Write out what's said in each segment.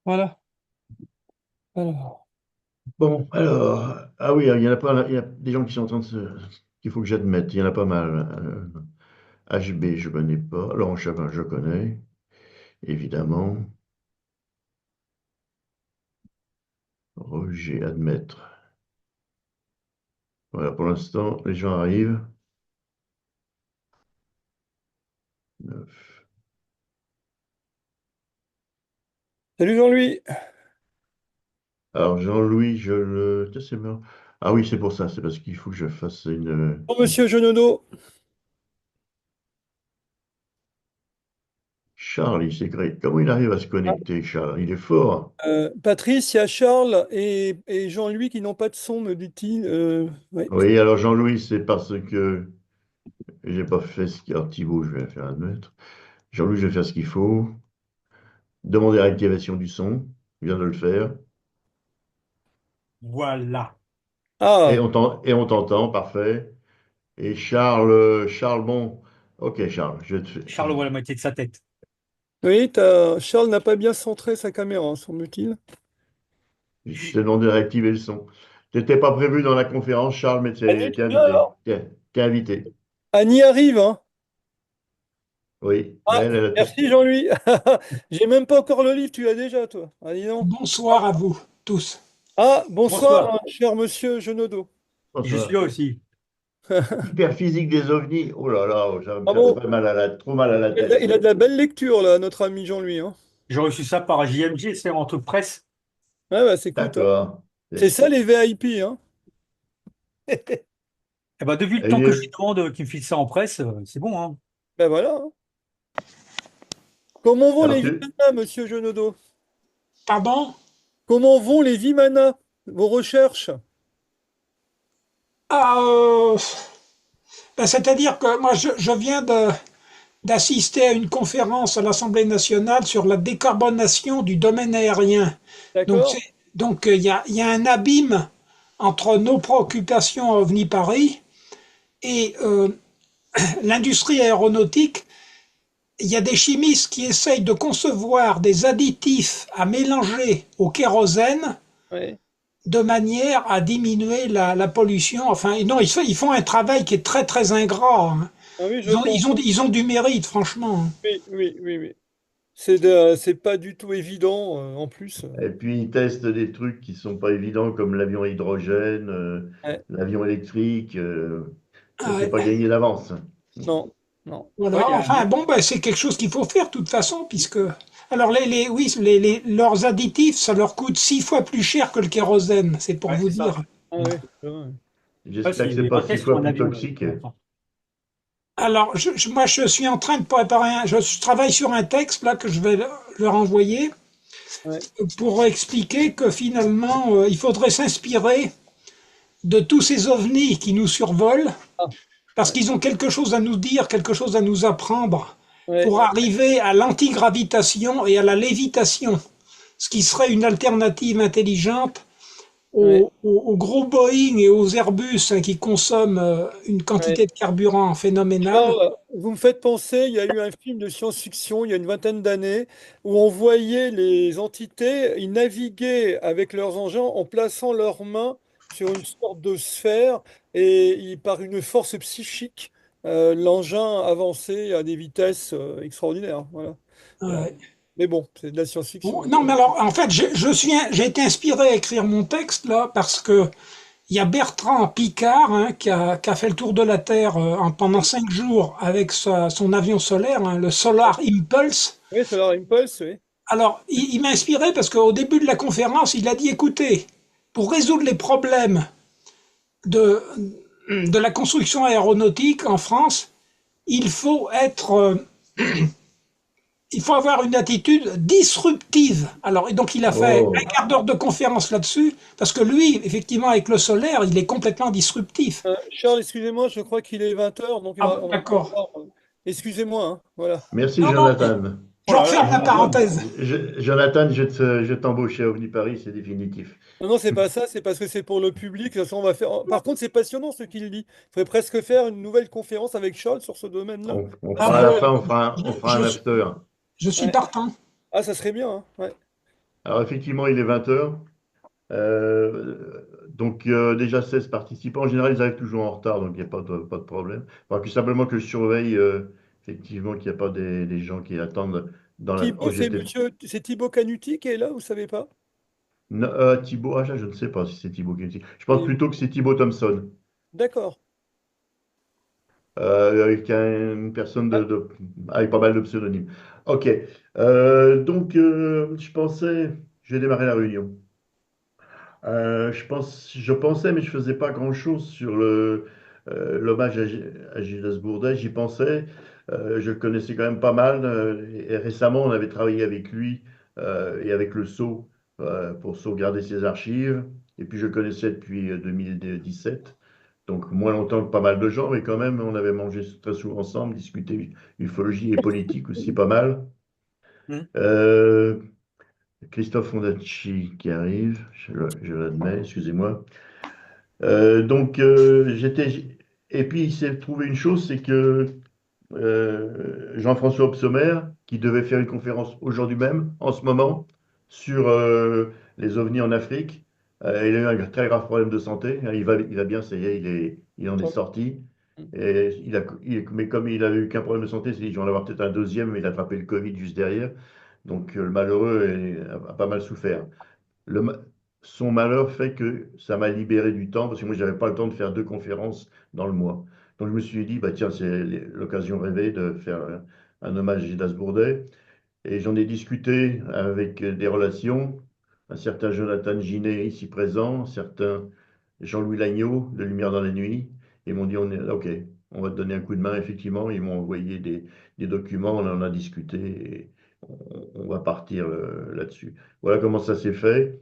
Voilà. Alors. Bon, alors, ah oui, il y en a pas, il y a des gens qui sont en train de se, qu'il faut que j'admette, il y en a pas mal. HB, je connais pas. Laurent Chavin, je connais, évidemment. Roger, admettre. Voilà, pour l'instant, les gens arrivent. Neuf. Salut Jean-Louis. Alors, Jean-Louis, je le. Tiens, c'est marrant. Ah oui, c'est pour ça, c'est parce qu'il faut que je fasse une. Bon, monsieur Genono. Charles, il s'écrit. Comment il arrive à se connecter, Charles? Il est fort. Patrice, il y a Charles et Jean-Louis qui n'ont pas de son, me dit-il. Ouais. Oui, alors Jean-Louis, c'est parce que j'ai pas fait ce qu'il y a. Thibaut, je vais faire admettre. Jean-Louis, je vais faire ce qu'il faut. Demander réactivation du son. Je viens de le faire. Voilà. Ah, Et on t'entend, parfait. Et Charles, bon. Ok, Charles, Charles voit la moitié de sa tête. oui, Charles n'a pas bien centré sa caméra, semble-t-il. je t'ai demandé de réactiver le son. Tu n'étais pas prévu dans la conférence, Charles, mais Annie, t'es tu viens invité. alors? T'es invité. Annie arrive, hein? Oui, mais Ah, elle a tout. merci Jean-Louis. J'ai même pas encore le livre, tu l'as déjà, toi. Ah, dis donc. Bonsoir à vous tous. Ah, bonsoir, Bonsoir. cher monsieur Genodo. Je suis là aussi. Hyperphysique des ovnis. Oh là là, ça va me Ah faire bon, très mal trop mal à la tête. il a de la belle lecture, là, notre ami Jean-Louis, hein. J'ai reçu ça par JMG, c'est en truc presse. Ouais, bah, c'est écoute, hein. D'accord. C'est ça les VIP, hein. Eh ben, depuis le Et il temps que je lui est- demande qu'il me file ça en presse, c'est bon, hein. Ben voilà, hein. Comment vont Alors, les Vimana, monsieur Genodo? Pardon? Comment vont les Vimana? Vos recherches? Ah, ben, c'est-à-dire que moi, je viens d'assister à une conférence à l'Assemblée nationale sur la décarbonation du domaine aérien. Donc, D'accord? il y a un abîme entre nos préoccupations à OVNI Paris et l'industrie aéronautique. Il y a des chimistes qui essayent de concevoir des additifs à mélanger au kérosène Ouais. de manière à diminuer la pollution. Enfin, non, ils font un travail qui est très très ingrat, hein. Ah oui, je pense. Ils ont du mérite, franchement. Oui, oui, oui, oui. C'est pas du tout évident, en plus. et puis, il teste des trucs qui sont pas évidents, comme l'avion à hydrogène, Ouais. l'avion électrique. Ça, Ah c'est ouais. pas gagné d'avance. Non, non. Ouais, Voilà. Enfin, bon, ben, c'est quelque chose qu'il faut faire de toute façon, puisque alors oui, leurs additifs, ça leur coûte 6 fois plus cher que le kérosène. C'est pour Ouais, vous c'est ça. dire. ah ouais, c'est vrai. Ouais, J'espère que c'est c'est pas un six test pour fois un plus avion, là, toxique. pour l'instant. Alors, moi, je suis en train de préparer je travaille sur un texte là que je vais leur envoyer Ouais. pour expliquer que finalement, il faudrait s'inspirer de tous ces ovnis qui nous survolent, Ah, parce ouais. qu'ils ont quelque chose à nous dire, quelque chose à nous apprendre, Ouais. pour arriver à l'antigravitation et à la lévitation, ce qui serait une alternative intelligente Ouais. aux gros Boeing et aux Airbus, hein, qui consomment une Ouais. quantité de carburant phénoménale. Charles, vous me faites penser, il y a eu un film de science-fiction il y a une vingtaine d'années où on voyait les entités, ils naviguaient avec leurs engins en plaçant leurs mains sur une sorte de sphère et par une force psychique, l'engin avançait à des vitesses extraordinaires. Voilà. Euh, Ouais. mais bon, c'est de la Bon, science-fiction. non, mais alors, en fait, j'ai été inspiré à écrire mon texte là parce que il y a Bertrand Piccard, hein, qui a fait le tour de la Terre pendant 5 jours avec son avion solaire, hein, le Solar Impulse. Oui, Solar Impulse, oui. Alors, il m'a inspiré parce qu'au début de la conférence, il a dit, écoutez, pour résoudre les problèmes de, de la construction aéronautique en France, il faut il faut avoir une attitude disruptive. Alors, et donc, il a fait un Oh, quart d'heure de conférence là-dessus, parce que lui, effectivement, avec le solaire, il est complètement disruptif. Charles, excusez-moi, je crois qu'il est 20 heures, donc Ah, on va d'accord. pouvoir, excusez-moi, hein, voilà. merci, Non, non, Jonathan. Oh je là referme la là, l'homme. parenthèse. Jonathan, je t'embauche chez OVNI Paris, c'est définitif. Non, non, c'est pas ça, c'est parce que c'est pour le public. De toute façon, on va faire. Par contre, c'est passionnant ce qu'il dit. Il faudrait presque faire une nouvelle conférence avec Charles sur ce domaine-là. On Ah fera à ben, la fin, je, on fera je un suis after. je suis Ouais. partant. Ah, ça serait bien, hein, ouais. Alors effectivement, il est 20 heures. Donc déjà 16 participants. En général, ils arrivent toujours en retard, donc il n'y a pas de problème. Enfin, que simplement que je surveille effectivement qu'il n'y a pas des gens qui attendent dans la... Oh, Thibaut, c'est Thibaut Canuti qui est là, vous savez pas? Thibaut, je ne sais pas si c'est Thibaut qui est ici. Je pense Et- plutôt que c'est Thibaut Thompson, D'accord. avec une personne Ah, avec pas mal de pseudonymes. Ok. Donc, je pensais, je vais démarrer la réunion. Je pensais, mais je faisais pas grand-chose sur l'hommage à Gilles Bourdet. J'y pensais. Je le connaissais quand même pas mal. Et récemment, on avait travaillé avec lui et avec le Sceau pour sauvegarder ses archives. Et puis, je le connaissais depuis 2017. Donc, moins longtemps que pas mal de gens, mais quand même, on avait mangé très souvent ensemble, discuté ufologie et politique aussi pas mal. Hmm. Euh, Christophe Fondacci qui arrive, je l'admets, excusez-moi. Donc, et puis, il s'est trouvé une chose, c'est que Jean-François Opsommer, qui devait faire une conférence aujourd'hui même, en ce moment, sur les ovnis en Afrique, il a eu un très grave problème de santé. Il va bien, ça y est, il en est tant mieux. sorti. Et mais comme il n'avait eu qu'un problème de santé, il s'est dit, je vais en avoir peut-être un deuxième, mais il a attrapé le Covid juste derrière. Donc, le malheureux a pas mal souffert. Le ma- Son malheur fait que ça m'a libéré du temps parce que moi, je n'avais pas le temps de faire deux conférences dans le mois. Donc, je me suis dit, bah, tiens, c'est l'occasion rêvée de faire un hommage à Gildas Bourdet. Et j'en ai discuté avec des relations, un certain Jonathan Ginet ici présent, un certain Jean-Louis Lagneau de Lumière dans la nuit. Ils m'ont dit, OK, on va te donner un coup de main, effectivement. Ils m'ont envoyé des documents, on en a discuté et on va partir là-dessus. Voilà comment ça s'est fait.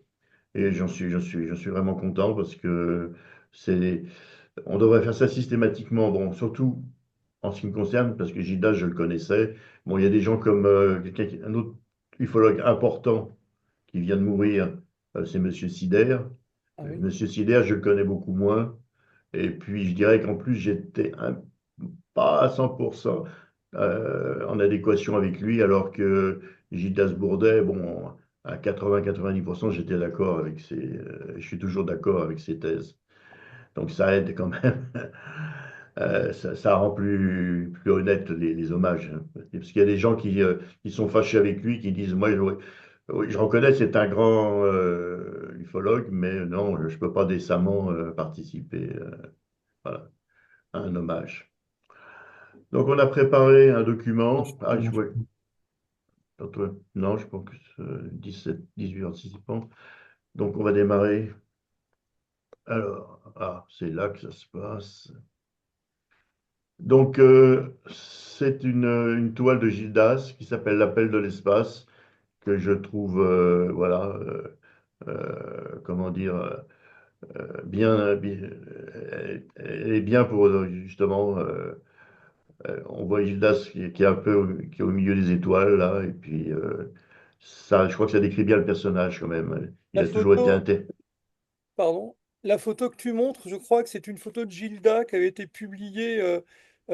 Et j'en suis vraiment content parce que c'est, on devrait faire ça systématiquement. Bon, surtout en ce qui me concerne, parce que Gildas, je le connaissais. Bon, il y a des gens comme un autre ufologue important qui vient de mourir, c'est Monsieur Sider. Ah oui. Monsieur Sider, je le connais beaucoup moins. Et puis, je dirais qu'en plus, pas à 100% en adéquation avec lui, alors que Gildas Bourdet, bon, à 80-90%, j'étais d'accord je suis toujours d'accord avec ses thèses. Donc ça aide quand même. Ça rend plus honnête les hommages, hein. Parce qu'il y a des gens qui sont fâchés avec lui, qui disent, moi, oui, je reconnais, c'est un grand ufologue, mais non, je ne peux pas décemment participer voilà, à un hommage. Donc, on a préparé un document. Ah, non, je pense que c'est 17, 18 participants. Donc, on va démarrer. Alors, c'est là que ça se passe. Donc, c'est une toile de Gildas qui s'appelle L'Appel de l'espace, que je trouve, voilà, comment dire, elle est bien pour justement. On voit Gildas qui est un peu qui est au milieu des étoiles, là, et puis ça, je crois que ça décrit bien le personnage quand même. Il La a toujours été photo, pardon, la photo que tu montres, je crois que c'est une photo de Gilda qui avait été publiée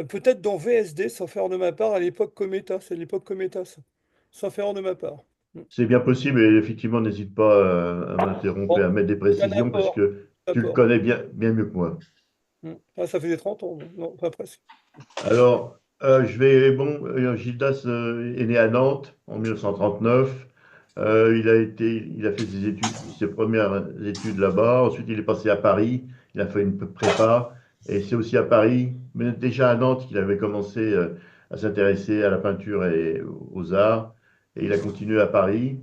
peut-être dans VSD, sauf erreur de ma part, à l'époque Cometa. C'est l'époque Cometa, ça. Sauf erreur de ma part. Mm. C'est bien possible, et effectivement, n'hésite pas à m'interrompre et Bon, à mettre des c'est un précisions parce apport. que tu le Apport. connais bien mieux que moi. Mm. Ah, ça faisait 30 ans, non, pas presque. Alors, Gildas est né à Nantes en 1939. Il a fait ses premières études là-bas. Ensuite, il est passé à Paris. Il a fait une prépa. Et c'est aussi à Paris, mais déjà à Nantes, qu'il avait commencé à s'intéresser à la peinture et aux arts. Et il a continué à Paris.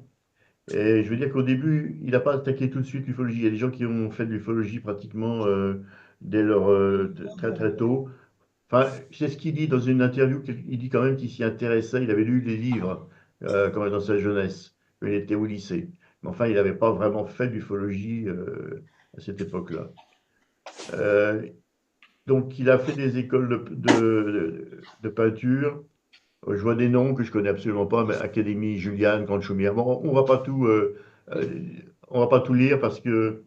Et je veux dire qu'au début, il n'a pas attaqué tout de suite l'ufologie. Il y a des gens qui ont fait de l'ufologie pratiquement dès très très tôt. Enfin, c'est ce qu'il dit dans une interview, il dit quand même qu'il s'y intéressait, il avait lu les livres quand même dans sa jeunesse, quand il était au lycée. Mais enfin, il n'avait pas vraiment fait d'ufologie à cette époque-là. Euh, donc, il a fait des écoles de peinture. Je vois des noms que je connais absolument pas, mais Académie Juliane, Grande Chaumière. Bon, euh, on va pas tout lire parce que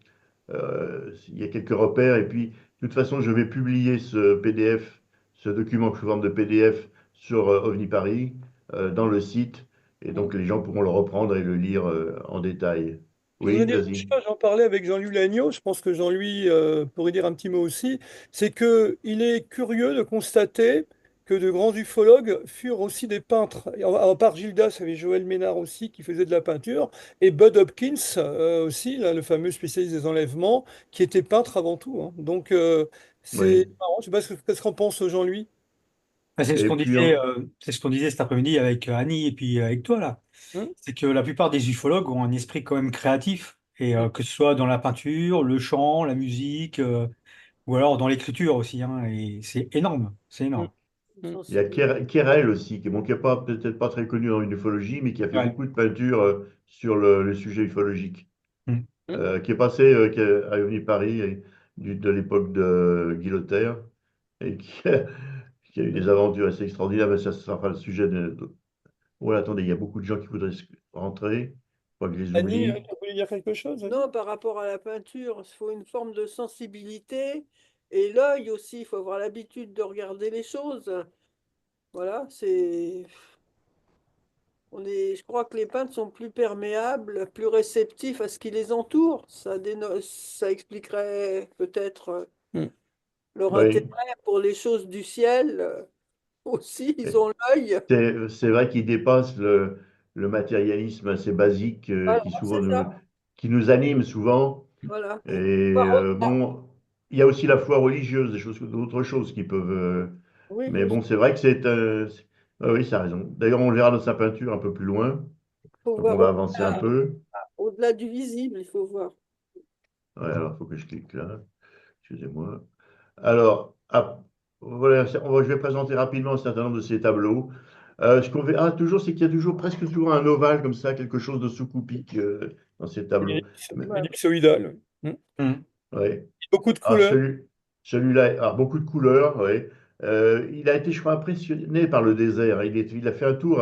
il y a quelques repères. Et puis, de toute façon, je vais publier ce PDF, ce document sous forme de PDF sur OVNI Paris, dans le site. Et donc les gens pourront le reprendre et le lire en détail. Je voudrais Oui, dire une vas-y. chose, j'en parlais avec Jean-Louis Lagneau, je pense que Jean-Louis pourrait dire un petit mot aussi, c'est que il est curieux de constater que de grands ufologues furent aussi des peintres. Et à part Gildas, il y avait Joël Ménard aussi qui faisait de la peinture, et Bud Hopkins aussi, là, le fameux spécialiste des enlèvements, qui était peintre avant tout, hein. Donc c'est Oui. marrant, je sais pas qu'est-ce qu'en pense Jean-Louis. Ben, Et puis, en- c'est ce qu'on disait cet après-midi avec Annie et puis avec toi là. Hein. C'est que la plupart des ufologues ont un esprit quand même créatif, et Hum, que ce soit dans la peinture, le chant, la musique, ou alors dans l'écriture aussi, hein, et c'est énorme, c'est hum, énorme. hum. il y a Kérel aussi, bon, qui n'est pas, peut-être pas très connu en ufologie, mais qui a fait Ouais. beaucoup de peinture sur le sujet ufologique. Mm. Hum. Qui est passé à Avenue Paris de l'époque de Guy Lothaire et qui a eu des aventures assez extraordinaires, mais ça sera pas le sujet de. Oh, attendez, il y a beaucoup de gens qui voudraient rentrer. Faut pas que je les Annie, oublie. tu voulais dire quelque chose? Vas-y. Non, par rapport à la peinture, il faut une forme de sensibilité et l'œil aussi, il faut avoir l'habitude de regarder les choses. Voilà, je crois que les peintres sont plus perméables, plus réceptifs à ce qui les entoure. Ça expliquerait peut-être Hum. leur intérêt Oui, pour les choses du ciel. Aussi, ils ont l'œil. c'est vrai qu'il dépasse le matérialisme assez basique Voilà, c'est ça. qui nous anime souvent. Voilà. Et Par- bon, il y a aussi la foi religieuse, d'autres choses qui peuvent. Oui, Mais bien sûr. bon, c'est vrai que ah oui, ça a raison. D'ailleurs, on le verra dans sa peinture un peu plus loin. Il faut Donc, on voir va avancer un peu. au-delà du visible, il faut voir. Ouais, alors, il faut que je clique là. Excusez-moi. Alors, voilà, je vais présenter rapidement un certain nombre de ces tableaux. Ce qu'on verra toujours, c'est qu'il y a toujours, presque toujours un ovale comme ça, quelque chose de sous-coupique dans ces tableaux. Mais, Ellipsoïdal. Hum. Mm. ouais. Beaucoup de Alors, couleurs. celui-là, alors, beaucoup de couleurs, ouais. Il a été, je crois, impressionné par le désert. Il a fait un tour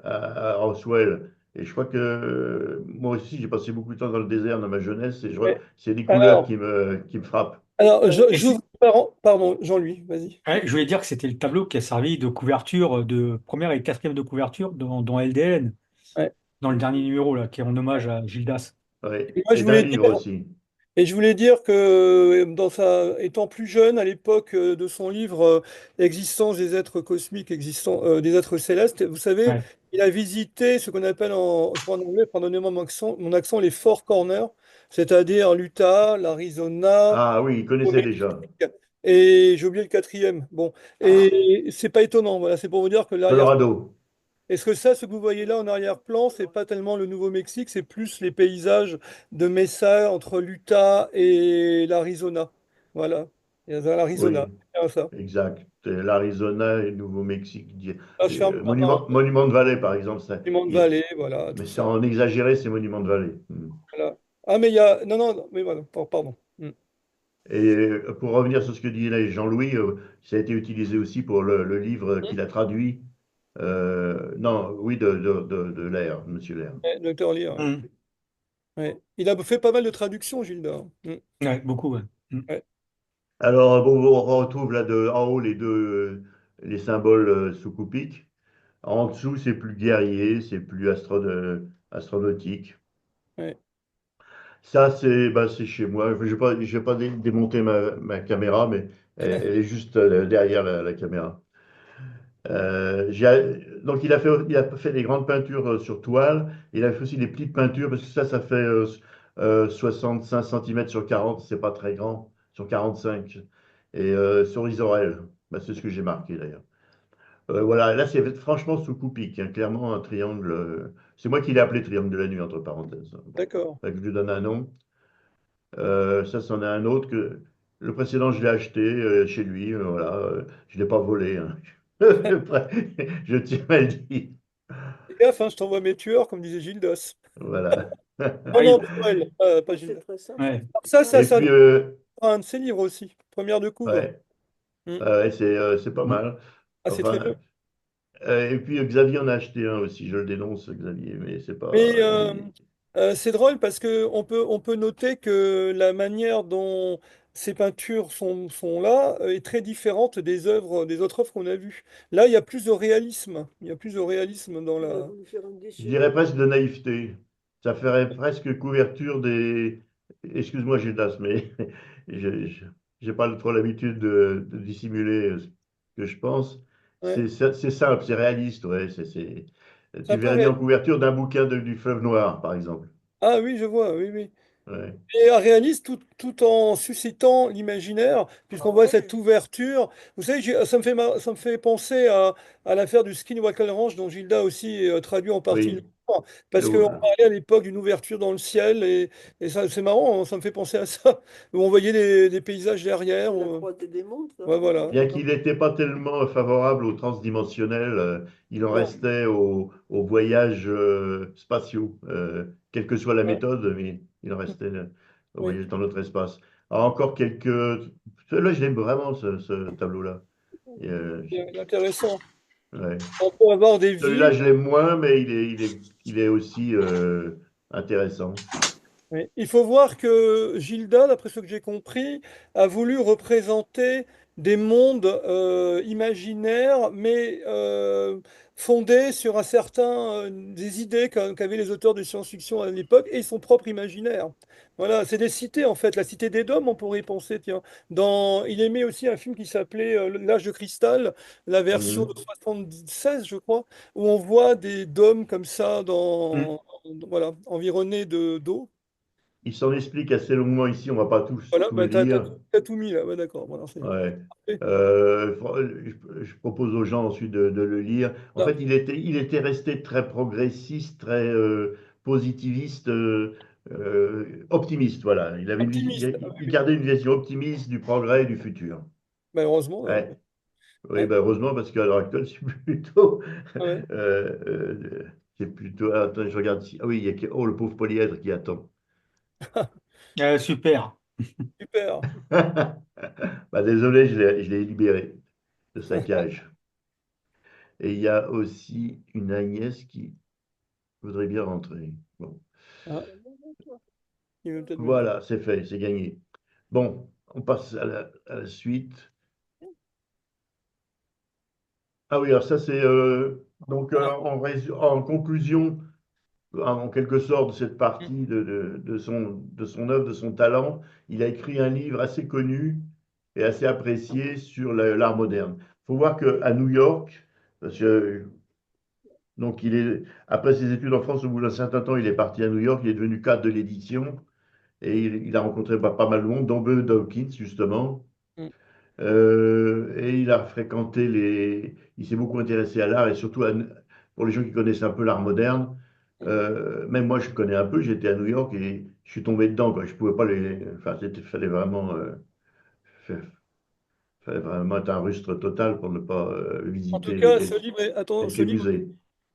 à Roswell. Et je crois que moi aussi, j'ai passé beaucoup de temps dans le désert dans ma jeunesse et Ouais. c'est des couleurs Alors, qui me frappent. Et j'ouvre, pardon, Jean-Louis, vas-y. ouais, je voulais dire que c'était le tableau qui a servi de couverture de première et quatrième de couverture dans LDN, Ouais. dans le dernier numéro là, qui est en hommage à Gildas. Ouais. Et moi, Et d'un livre aussi. je voulais dire que étant plus jeune, à l'époque de son livre Existence des êtres cosmiques, des êtres célestes, vous savez, Ouais, il a visité ce qu'on appelle je crois en anglais, pardonnez-moi mon accent, les Four Corners, c'est-à-dire l'Utah, l'Arizona, Ah oui, il au connaissait Mexique. déjà. Et j'ai oublié le quatrième. Bon, et c'est pas étonnant. Voilà, c'est pour vous dire que l'arrière. Colorado. Est-ce que ce que vous voyez là en arrière-plan, c'est pas tellement le Nouveau-Mexique, c'est plus les paysages de Mesa entre l'Utah et l'Arizona. Voilà. Il y a l'Arizona. Oui, C'est bien ça. exact. L'Arizona et le Nouveau-Mexique. Là, je ferme la parenthèse. Monument de Vallée, par exemple. Monument de Vallée, voilà, tout Mais c'est ça. en exagéré, c'est Monument de Vallée. Hmm. Voilà. Ah, mais il y a. Non, non, non, mais voilà, pardon. Hmm. Et pour revenir sur ce que dit là Jean-Louis, ça a été utilisé aussi pour le livre qu'il a traduit. Non, oui, de Lair, Monsieur Lair. Ouais, Docteur Lee, ouais. Mm. Ouais. Il a fait pas mal de traductions, Gilda. Hmm. Ouais, beaucoup. Ouais. Mm. Ouais. Alors, bon, on retrouve là en haut les symboles sous-cupiques. En dessous, c'est plus guerrier, c'est plus astronautique. Ouais. Ça, c'est chez moi. Je vais pas démonter ma caméra, mais elle est juste derrière la caméra. Donc, il a fait des grandes peintures sur toile. Il a fait aussi des petites peintures, parce que ça fait 65 cm sur 40, c'est pas très grand, sur 45. Et sur Isorel, bah, c'est ce que j'ai marqué d'ailleurs. Voilà, là, c'est franchement sous Coupik, hein, clairement un triangle. C'est moi qui l'ai appelé triangle de la nuit, entre parenthèses. Bon, D'accord. fait que je lui donne un nom. Ça, c'en est un autre que le précédent, je l'ai acheté chez lui. Voilà, je ne l'ai pas volé, hein. Je tiens à le dire. Fais gaffe, hein, je t'envoie mes tueurs, comme disait Gildas. Voilà. Non, Ah, non, pour elle, pas C'est Gildas. très simple. ouais. Ça, Et ça puis, un de ses livres aussi. Première de couvre. ouais, Hmm. ouais, c'est pas Mm. mal. Ah, c'est très bien. Enfin, et puis Xavier en a acheté un aussi. Je le dénonce, Xavier, mais c'est Mais pas. c'est drôle parce que on peut noter que la manière dont ces peintures sont là est très différente des autres œuvres qu'on a vues. Là, il y a plus de réalisme. Il y a plus de réalisme dans Il a la. voulu faire une Je dirais déchirure. presque de naïveté. Ça ferait presque couverture des. Excuse-moi, Gildas, mais je n'ai pas trop l'habitude de dissimuler ce que je pense. Ouais. C'est simple, c'est réaliste, ouais. C'est Tu un peu verrais bien en réaliste. couverture d'un bouquin du Fleuve Noir, par exemple. Ah oui, je vois, oui, oui. Ouais. Et un réaliste tout en suscitant l'imaginaire, puisqu'on voit cette ouverture. Vous savez, ça me fait penser à l'affaire du Skinwalker Ranch, dont Gilda a aussi traduit en partie le Oui. livre, parce qu'on Euh, parlait à l'époque d'une ouverture dans le ciel, et ça, c'est marrant, hein, ça me fait penser à ça, où on voyait des paysages derrière. C'est la croisée des mondes, ça. Ouais, voilà. Bien qu'il n'était pas tellement favorable au transdimensionnel, il en Non, restait aux voyages spatiaux. Quelle que soit la Ouais, méthode, mais il en restait au oui, voyage dans notre espace. Alors, encore quelques. Celui-là, je l'aime vraiment, ce tableau-là. Et, c'est intéressant. ouais. On peut avoir des Celui-là, villes. je l'aime moins, mais il est aussi intéressant. Oui. Il faut voir que Gilda, d'après ce que j'ai compris, a voulu représenter des mondes imaginaires, mais fondés sur un certain, des idées qu'avaient les auteurs de science-fiction à l'époque et son propre imaginaire. Voilà, c'est des cités en fait. La cité des Dômes, on pourrait y penser, tiens. Il aimait aussi un film qui s'appelait L'Âge de cristal, la version de Mhm. 76, je crois, où on voit des dômes comme ça, Mm. voilà, environnés d'eau. Il s'en explique assez longuement ici, on va pas Voilà, tout bah, lire. t'as tout mis là, ouais, d'accord. Voilà, c'est Ouais. parfait. Je propose aux gens ensuite de le lire. En Là, fait, il était resté très progressiste, très positiviste, optimiste. Voilà. optimiste. Ah, Il oui, oui. gardait une vision optimiste du progrès et du futur. Bah, heureusement. Ouais. Oui, Ouais, ben heureusement, parce qu'à l'heure actuelle, c'est plutôt. ouais. euh, euh, c'est plutôt. Attends, je regarde ici. Ah oui, oh, le pauvre polyèdre qui attend. Super. Super. Bah, désolé, je l'ai libéré de sa cage. Et il y a aussi une Agnès qui voudrais bien rentrer. Bon, Ah, il veut peut-être venir. voilà, c'est fait, c'est gagné. Bon, on passe à la suite. Ah oui, alors ça c'est donc Ah, en conclusion, en quelque sorte, de cette mm, partie de son œuvre, de son talent. Il a écrit un livre assez connu et assez apprécié sur l'art moderne. Il faut voir qu'à New York, parce que, donc après ses études en France, au bout d'un certain temps, il est parti à New York, il est devenu cadre de l'édition. Et il a rencontré pas mal de monde, dont Bud Dawkins, justement. mm. Et il a fréquenté Il s'est beaucoup intéressé à l'art et surtout pour les gens qui connaissent un peu l'art moderne. Même moi, je connais un peu. J'étais à New York et je suis tombé dedans, quoi. Je pouvais pas Enfin, fa- fallait vraiment être un rustre total pour ne pas En tout visiter cas, attends, ce quelques livre musées.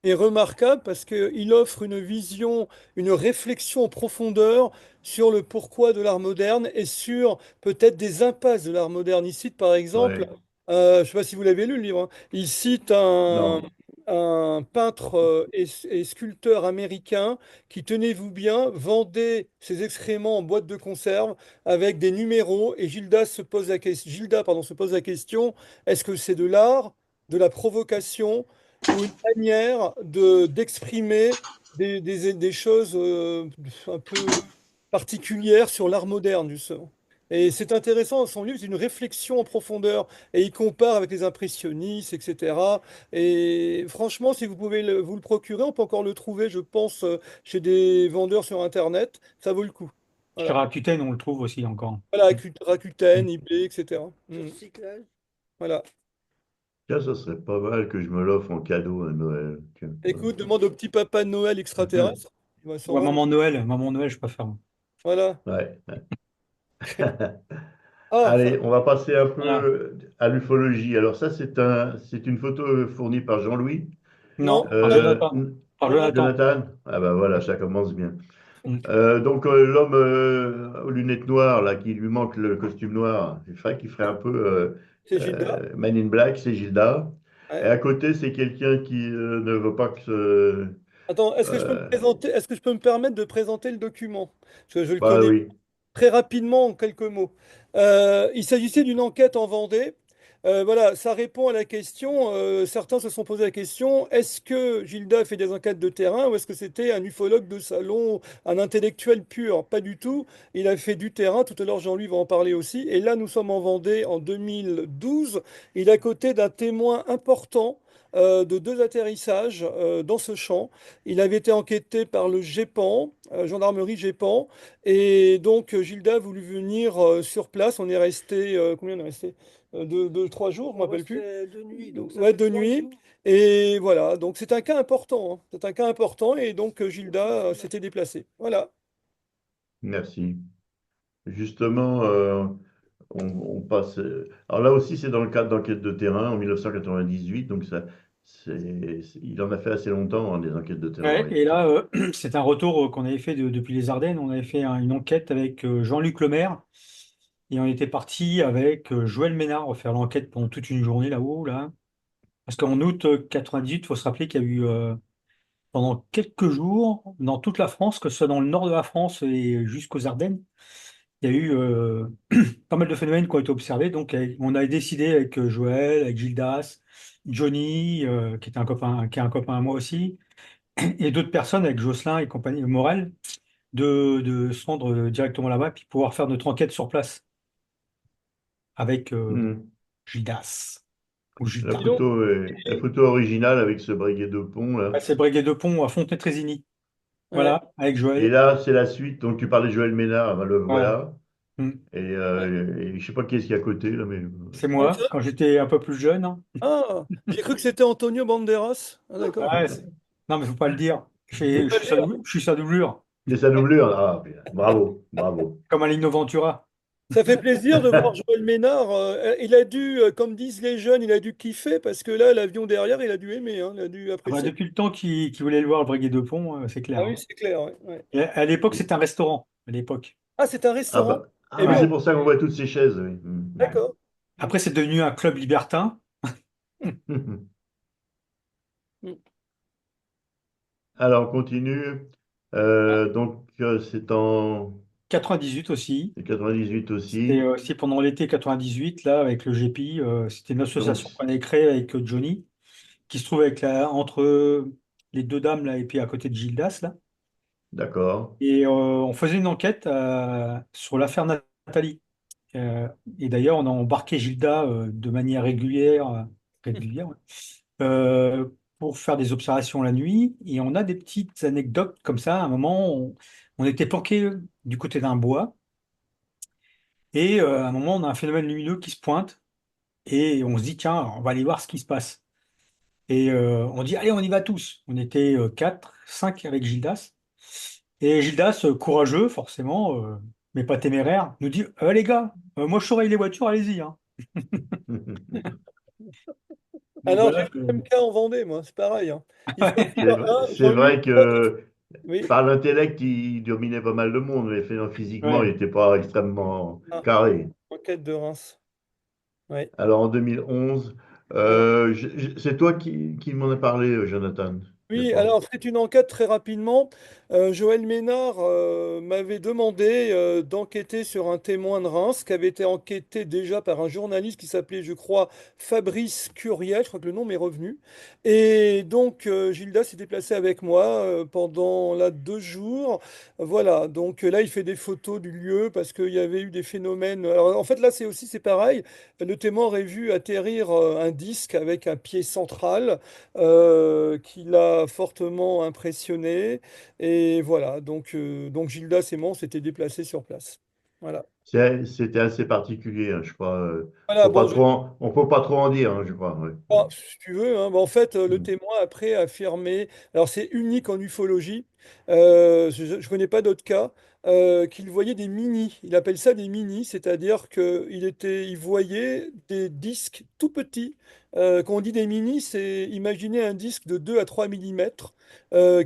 est remarquable parce qu'il offre une vision, une réflexion en profondeur sur le pourquoi de l'art moderne et sur peut-être des impasses de l'art moderne. Il cite par exemple, Ouais. je ne sais pas si vous l'avez lu le livre, hein, il cite Non. un peintre et sculpteur américain qui, tenez-vous bien, vendait ses excréments en boîte de conserve avec des numéros et Gilda, pardon, se pose la question, est-ce que c'est de l'art, de la provocation? Ou une manière d'exprimer des choses un peu particulières sur l'art moderne, justement. Et c'est intéressant, son livre, c'est une réflexion en profondeur, et il compare avec les impressionnistes, etc. Et franchement, si vous pouvez vous le procurer, on peut encore le trouver, je pense, chez des vendeurs sur Internet, ça vaut le coup. Chez Voilà. Rakuten, on le trouve aussi encore. Voilà, Mm. Rakuten, Mm. eBay, etc. sur cyclage. Voilà. Tiens, ça serait pas mal que je me l'offre en cadeau à Noël. Tiens, voilà. Écoute, demande au petit papa de Noël extraterrestre. Il va Ouais, sûrement. Maman Noël, je préfère. Voilà. Ouais. Ah, Allez, on va passer un Voilà. peu à l'ufologie. Alors ça, c'est une photo fournie par Jean-Louis. non, Non, par Jonathan. Par Jonathan. Jonathan. Jonathan? Ah ben voilà, ça commence bien. Mm. Donc l'homme aux lunettes noires, là, qui lui manque le costume noir, c'est vrai qu'il ferait un peu c'est Gilda. Man in Black, c'est Gilda. Et Ouais. à côté, c'est quelqu'un qui ne veut pas que Attends, est-ce que je peux me euh, présenter, est-ce que je peux me permettre de présenter le document? Parce que je le bah connais oui, très rapidement en quelques mots. Il s'agissait d'une enquête en Vendée. Voilà, ça répond à la question. Certains se sont posé la question, est-ce que Gilda fait des enquêtes de terrain ou est-ce que c'était un ufologue de salon, un intellectuel pur? Pas du tout. Il a fait du terrain. Tout à l'heure, Jean-Louis va en parler aussi. Et là, nous sommes en Vendée en 2012. Il est à côté d'un témoin important de deux atterrissages dans ce champ. Il avait été enquêté par le GEPAN, gendarmerie GEPAN. Et donc, Gilda a voulu venir sur place. On est resté, combien on est resté? Deux, 3 jours, je ne me On rappelle plus. restait de nuit, donc ça Ouais, fait de trois nuit. jours. Et voilà, donc c'est un cas important, hein. C'est un cas important. Et donc, Gilda Effectivement. s'était déplacée. Voilà. Merci. Justement, on passe. Alors là aussi, c'est dans le cadre d'enquêtes de terrain en 1998, donc il en a fait assez longtemps, hein, des enquêtes de terrain, Ouais, oui. et là, c'est un retour qu'on avait fait depuis les Ardennes. On avait fait une enquête avec Jean-Luc Lemaire et on était parti avec Joël Ménard faire l'enquête pendant toute une journée là-haut, là. Parce qu'en août 98, il faut se rappeler qu'il y a eu pendant quelques jours dans toute la France, que ce soit dans le nord de la France et jusqu'aux Ardennes, il y a eu pas mal de phénomènes qui ont été observés. Donc, on a décidé avec Joël, avec Gildas, Johnny, qui est un copain à moi aussi, et d'autres personnes avec Jocelyn et compagnie, Morel, de se rendre directement là-bas et puis pouvoir faire notre enquête sur place avec Hmm. Gildas ou La Dis Gilda. donc, photo la photo originale avec ce breguet de pont, là. Ouais, c'est Breguet de Pont à Fontenay-Trésigny. ouais. Voilà, avec Et Joël. là, c'est la suite. Donc, tu parlais de Joël Ménard, ben, le Voilà. voilà. Mm. Et je sais pas qui est-ce qui est à côté, là, mais. C'est Ah, c'est moi, vrai. quand j'étais un peu plus jeune, hein. Ah, j'ai cru que c'était Antonio Banderas. Ah, d'accord. Ouais, non, mais faut pas le dire. Faut Je pas suis le sa dire. je suis sa doublure, C'est sa doublure. Ah, bien. Bravo, bravo. comme Alino Ventura. Ça fait plaisir de voir Joël Ménard. Il a dû, comme disent les jeunes, il a dû kiffer parce que là, l'avion derrière, il a dû aimer, hein, il a dû Ah bah, apprécier. depuis le temps qu'il voulait le voir, le Breguet de Pont, c'est Ah clair, oui, hein. c'est clair. Ouais, ouais. Et à l'époque, c'était un restaurant, à l'époque. Ah, c'est un Ah, restaurant. bah, ah Eh bah, bien, c'est pour ça qu'on voit toutes ces chaises, oui. Ouais. d'accord. Après, c'est devenu un club libertin. Mm. Alors, on continue. Donc, c'est en 98 aussi. c'est 98 C'était aussi. aussi pendant l'été 98, là, avec le GPI. C'était une Donc, association qu'on avait créée avec Johnny, qui se trouve entre les deux dames, là, et puis à côté de Gildas, là. d'accord. Et on faisait une enquête sur l'affaire Nathalie. Euh, et d'ailleurs, on a embarqué Gilda de manière régulière, ouais, euh, pour faire des observations la nuit. Et on a des petites anecdotes comme ça. À un moment, on était planqué du côté d'un bois. Et à un moment, on a un phénomène lumineux qui se pointe. Et on se dit, tiens, on va aller voir ce qui se passe. Et on dit, allez, on y va tous. On était 4, 5 avec Gildas. Et Gildas, courageux, forcément, mais pas téméraire, nous dit, les gars, moi je surveille les voitures, allez-y, hein. Donc Alors, j'ai voilà. eu le même cas en Vendée, moi, c'est pareil, hein. Il faut dire, hein, C'est Jean-Louis, vrai que oui, par l'intellect, il dominait pas mal de monde, mais physiquement, il Ouais. n'était pas extrêmement ah, carré. enquête de Reims. Oui. Alors, en 2011, Alors, c'est toi qui m'en as parlé, Jonathan, je oui, crois. alors c'est une enquête très rapidement. Joël Ménard m'avait demandé d'enquêter sur un témoin de Reims qui avait été enquêté déjà par un journaliste qui s'appelait, je crois, Fabrice Curiel. Je crois que le nom m'est revenu. Et donc Gilda s'est déplacé avec moi pendant là 2 jours. Voilà, donc là il fait des photos du lieu parce qu'il y avait eu des phénomènes. Alors en fait là c'est pareil. Le témoin aurait vu atterrir un disque avec un pied central qui l'a fortement impressionné. Et voilà, donc Gildas et moi, on s'était déplacés sur place. Voilà. C'était assez particulier, hein, je crois. Voilà, bon, On peut pas trop en dire, hein, je crois. Ouais. si tu veux, hein, bah, en fait, le Mm. témoin après a affirmé, alors c'est unique en ufologie, je ne connais pas d'autres cas, qu'il voyait des mini. Il appelle ça des mini, c'est-à-dire il voyait des disques tout petits. Quand on dit des mini, c'est imaginer un disque de 2 à 3 millimètres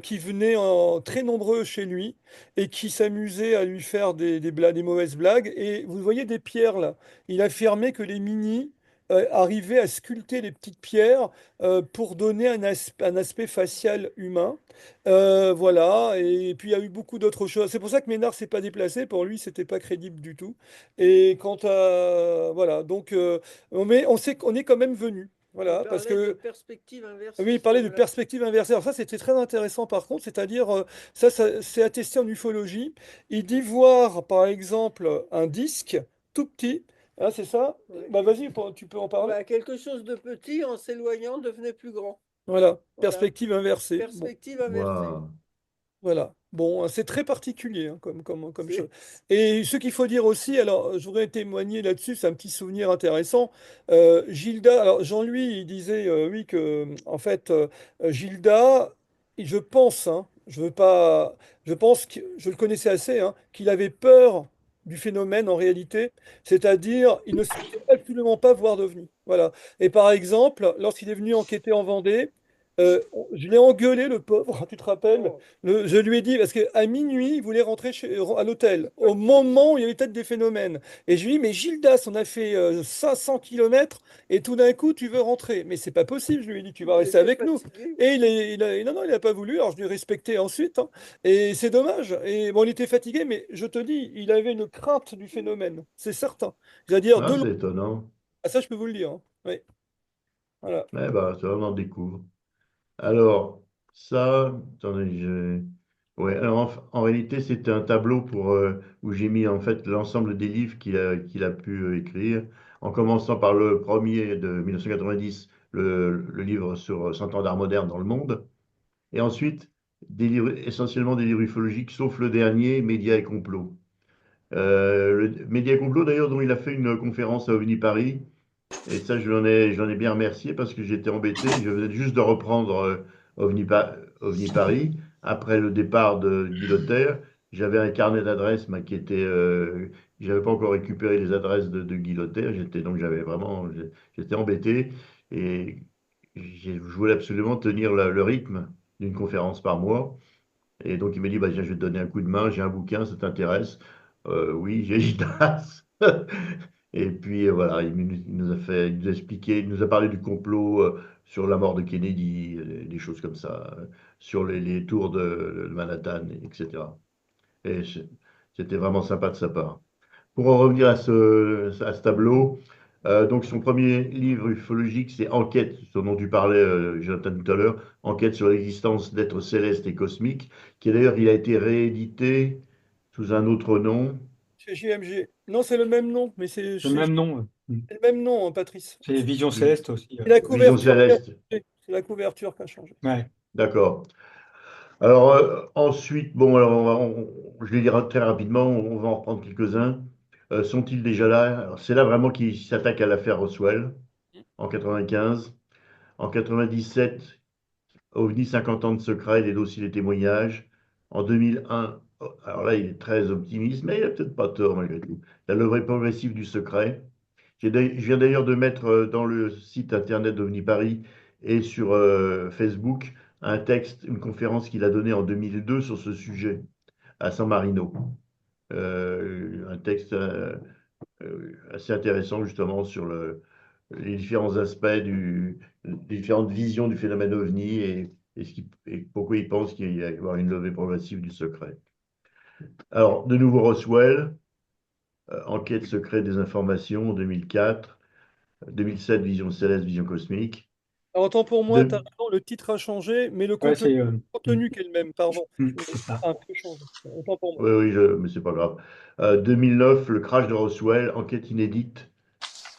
qui venait en très nombreux chez lui et qui s'amusait à lui faire des mauvaises blagues. Et vous voyez des pierres là. Il affirmait que les mini arriver à sculpter les petites pierres pour donner un aspect facial humain. Voilà, et puis il y a eu beaucoup d'autres choses. C'est pour ça que Ménard s'est pas déplacé. Pour lui, c'était pas crédible du tout. Et quant à voilà, donc on sait qu'on est quand même venu. Il Voilà, parce parlait de que perspective oui, inversée, il ce parlait de homme-là. perspective inversée. Alors ça, c'était très intéressant par contre, c'est-à-dire, ça, c'est attesté en ufologie. Il dit voir, par exemple, un disque tout petit. Hein, c'est ça? Ouais. Bah vas-y, tu peux en parler. Bah, quelque chose de petit, en s'éloignant, devenait plus grand. Voilà, Voilà. perspective inversée. Bon. Perspective inversée. Waouh. Voilà. Bon, c'est très particulier hein, comme chose. C'est Et ce qu'il faut dire aussi, alors je voudrais témoigner là-dessus, c'est un petit souvenir intéressant. Gilda, alors Jean-Louis, il disait oui que en fait Gilda, je pense, hein, je veux pas, je pense que je le connaissais assez, hein, qu'il avait peur du phénomène en réalité, c'est-à-dire il ne souhaitait absolument pas voir d'OVNI. Voilà. Et par exemple, lorsqu'il est venu enquêter en Vendée, je l'ai engueulé le pauvre, tu te rappelles? oh, Je lui ai dit, parce qu'à minuit, il voulait rentrer à l'hôtel, au moment où il y avait peut-être des phénomènes. Et je lui ai dit, mais Gildas, on a fait 500 kilomètres et tout d'un coup, tu veux rentrer. Mais c'est pas possible, je lui ai dit, tu vas il rester était avec nous. fatigué. Et non, non, il n'a pas voulu, alors je lui ai respecté ensuite. Hein. Et c'est dommage. Et bon, il était fatigué, mais je te dis, il avait une crainte du phénomène, c'est certain. C'est-à-dire de Ah, l'eau. c'est étonnant. Ah, ça, je peux vous le dire. Hein. Oui, voilà. Eh ben, c'est vraiment découvre. Alors, ça, attendez, ouais, alors en réalité, c'était un tableau où j'ai mis en fait l'ensemble des livres qu'il a pu écrire, en commençant par le premier de 1990, le livre sur 100 ans d'art moderne dans le monde, et ensuite des livres, essentiellement des livres ufologiques, sauf le dernier, Médias et complots. Le Médias et complots, d'ailleurs, dont il a fait une conférence à OVNI Paris, et ça, je l'en ai bien remercié parce que j'étais embêté. Je venais juste de reprendre OVNI Paris après le départ de Guy Lothaire. J'avais un carnet d'adresses qui était. J'avais pas encore récupéré les adresses de Guy Lothaire. Donc j'étais embêté et je voulais absolument tenir le rythme d'une conférence par mois. Et donc il m'a dit, bah, tiens, je vais te donner un coup de main, j'ai un bouquin, ça t'intéresse? Oui, j'ai Gildas. Et puis voilà, il nous a expliqué, il nous a parlé du complot sur la mort de Kennedy, des choses comme ça, sur les tours de Manhattan, etc. Et c'était vraiment sympa de sa part. Pour en revenir à ce tableau, donc son premier livre ufologique, c'est Enquête, ce dont tu parlais, Jonathan, tout à l'heure, Enquête sur l'existence d'êtres célestes et cosmiques, qui d'ailleurs, il a été réédité sous un autre nom. Chez JMG. Non, c'est le même nom, mais Le même nom. c'est le même nom, hein, Patrice. C'est Vision Vi- Céleste aussi. C'est la Vision couverture qui a céleste, changé. C'est la couverture qui a changé. Ouais. d'accord. Alors ensuite, bon, alors je vais dire très rapidement, on va en reprendre quelques-uns. Sont-ils déjà là? Alors, c'est là vraiment qu'il s'attaque à l'affaire Roswell en 95. En 97, OVNI 50 ans de secret, les dossiers des témoignages. En 2001, alors là, il est très optimiste, mais il n'a peut-être pas tort malgré tout. La levée progressive du secret. Je viens d'ailleurs de mettre dans le site internet d'OVNI Paris et sur Facebook un texte, une conférence qu'il a donnée en 2002 sur ce sujet à San Marino. Un texte assez intéressant justement sur les différents aspects les différentes visions du phénomène OVNI et pourquoi il pense qu'il va y avoir une levée progressive du secret. Alors, de nouveau Roswell, enquête secrète des informations en 2004, 2007, vision céleste, vision cosmique. Alors, autant pour moi, De- t'as raison, le titre a changé, mais le Ouais, contenu, c'est contenu qui est le même, pardon. c'est ça. A un peu changé. Autant pour moi. Oui, oui, mais c'est pas grave. 2009, le crash de Roswell, enquête inédite.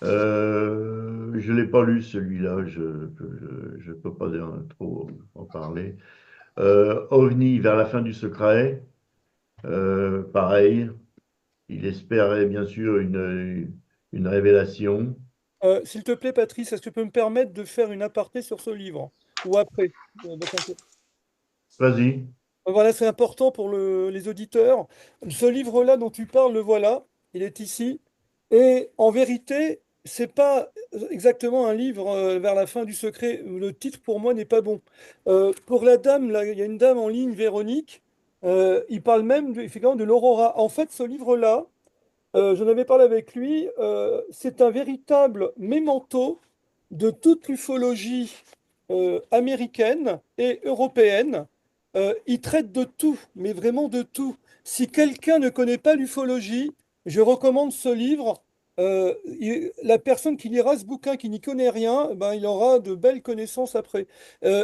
Je l'ai pas lu celui-là, je peux pas trop en parler. OVNI vers la fin du secret, pareil, il espérait bien sûr une révélation. S'il te plaît, Patrice, est-ce que tu peux me permettre de faire une aparté sur ce livre? Ou après? De ton côté. Vas-y. Voilà, c'est important pour les auditeurs. Ce livre-là dont tu parles, le voilà, il est ici. Et en vérité, c'est pas exactement un livre vers la fin du secret. Le titre pour moi n'est pas bon. Pour la dame, là, il y a une dame en ligne, Véronique. Il parle même effectivement de l'aurora. En fait, ce livre-là, j'en avais parlé avec lui, c'est un véritable mémento de toute l'ufologie américaine et européenne. Il traite de tout, mais vraiment de tout. Si quelqu'un ne connaît pas l'ufologie, je recommande ce livre. La personne qui lira ce bouquin, qui n'y connaît rien, ben, il aura de belles connaissances après.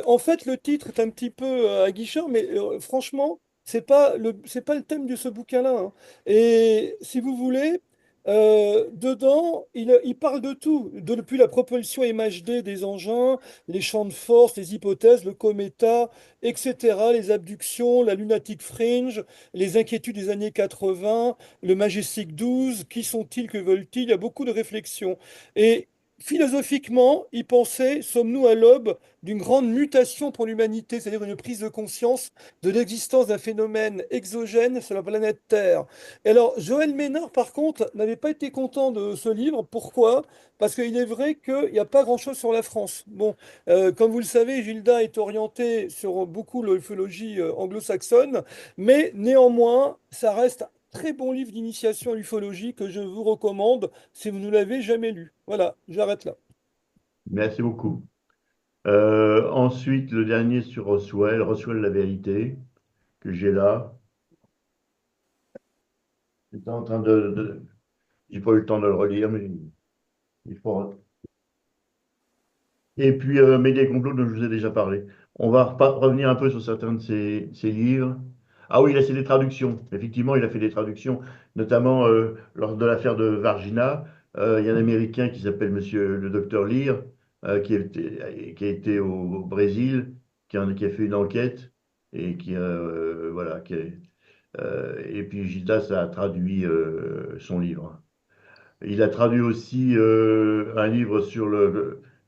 En fait, le titre est un petit peu aguicheur, mais franchement, c'est pas le thème de ce bouquin-là, hein. Et si vous voulez, dedans, il parle de tout, depuis la propulsion MHD des engins, les champs de force, les hypothèses, le cométa, etc., les abductions, la lunatic fringe, les inquiétudes des années 80, le Majestic 12, qui sont-ils, que veulent-ils? Il y a beaucoup de réflexions. Et philosophiquement, il pensait, sommes-nous à l'aube d'une grande mutation pour l'humanité, c'est-à-dire une prise de conscience de l'existence d'un phénomène exogène sur la planète Terre. Et alors, Joël Ménard, par contre, n'avait pas été content de ce livre. Pourquoi? Parce qu'il est vrai qu'il n'y a pas grand-chose sur la France. Bon, comme vous le savez, Gilda est orienté sur beaucoup l'ufologie anglo-saxonne, mais néanmoins, ça reste un très bon livre d'initiation à l'ufologie que je vous recommande si vous ne l'avez jamais lu. Voilà, j'arrête là. Merci beaucoup. Ensuite, le dernier sur Roswell, Roswell, la vérité, que j'ai là. J'étais en train j'ai pas eu le temps de le relire, mais il faut. Et puis, Média Complot, dont je vous ai déjà parlé. On va revenir un peu sur certains de ses livres. Ah oui, là, c'est des traductions. Effectivement, il a fait des traductions, notamment lors de l'affaire de Varginha. Il y a un Américain qui s'appelle Monsieur le Docteur Lear, qui a été au Brésil, qui a fait une enquête et voilà, et puis Gildas a traduit son livre. Il a traduit aussi un livre sur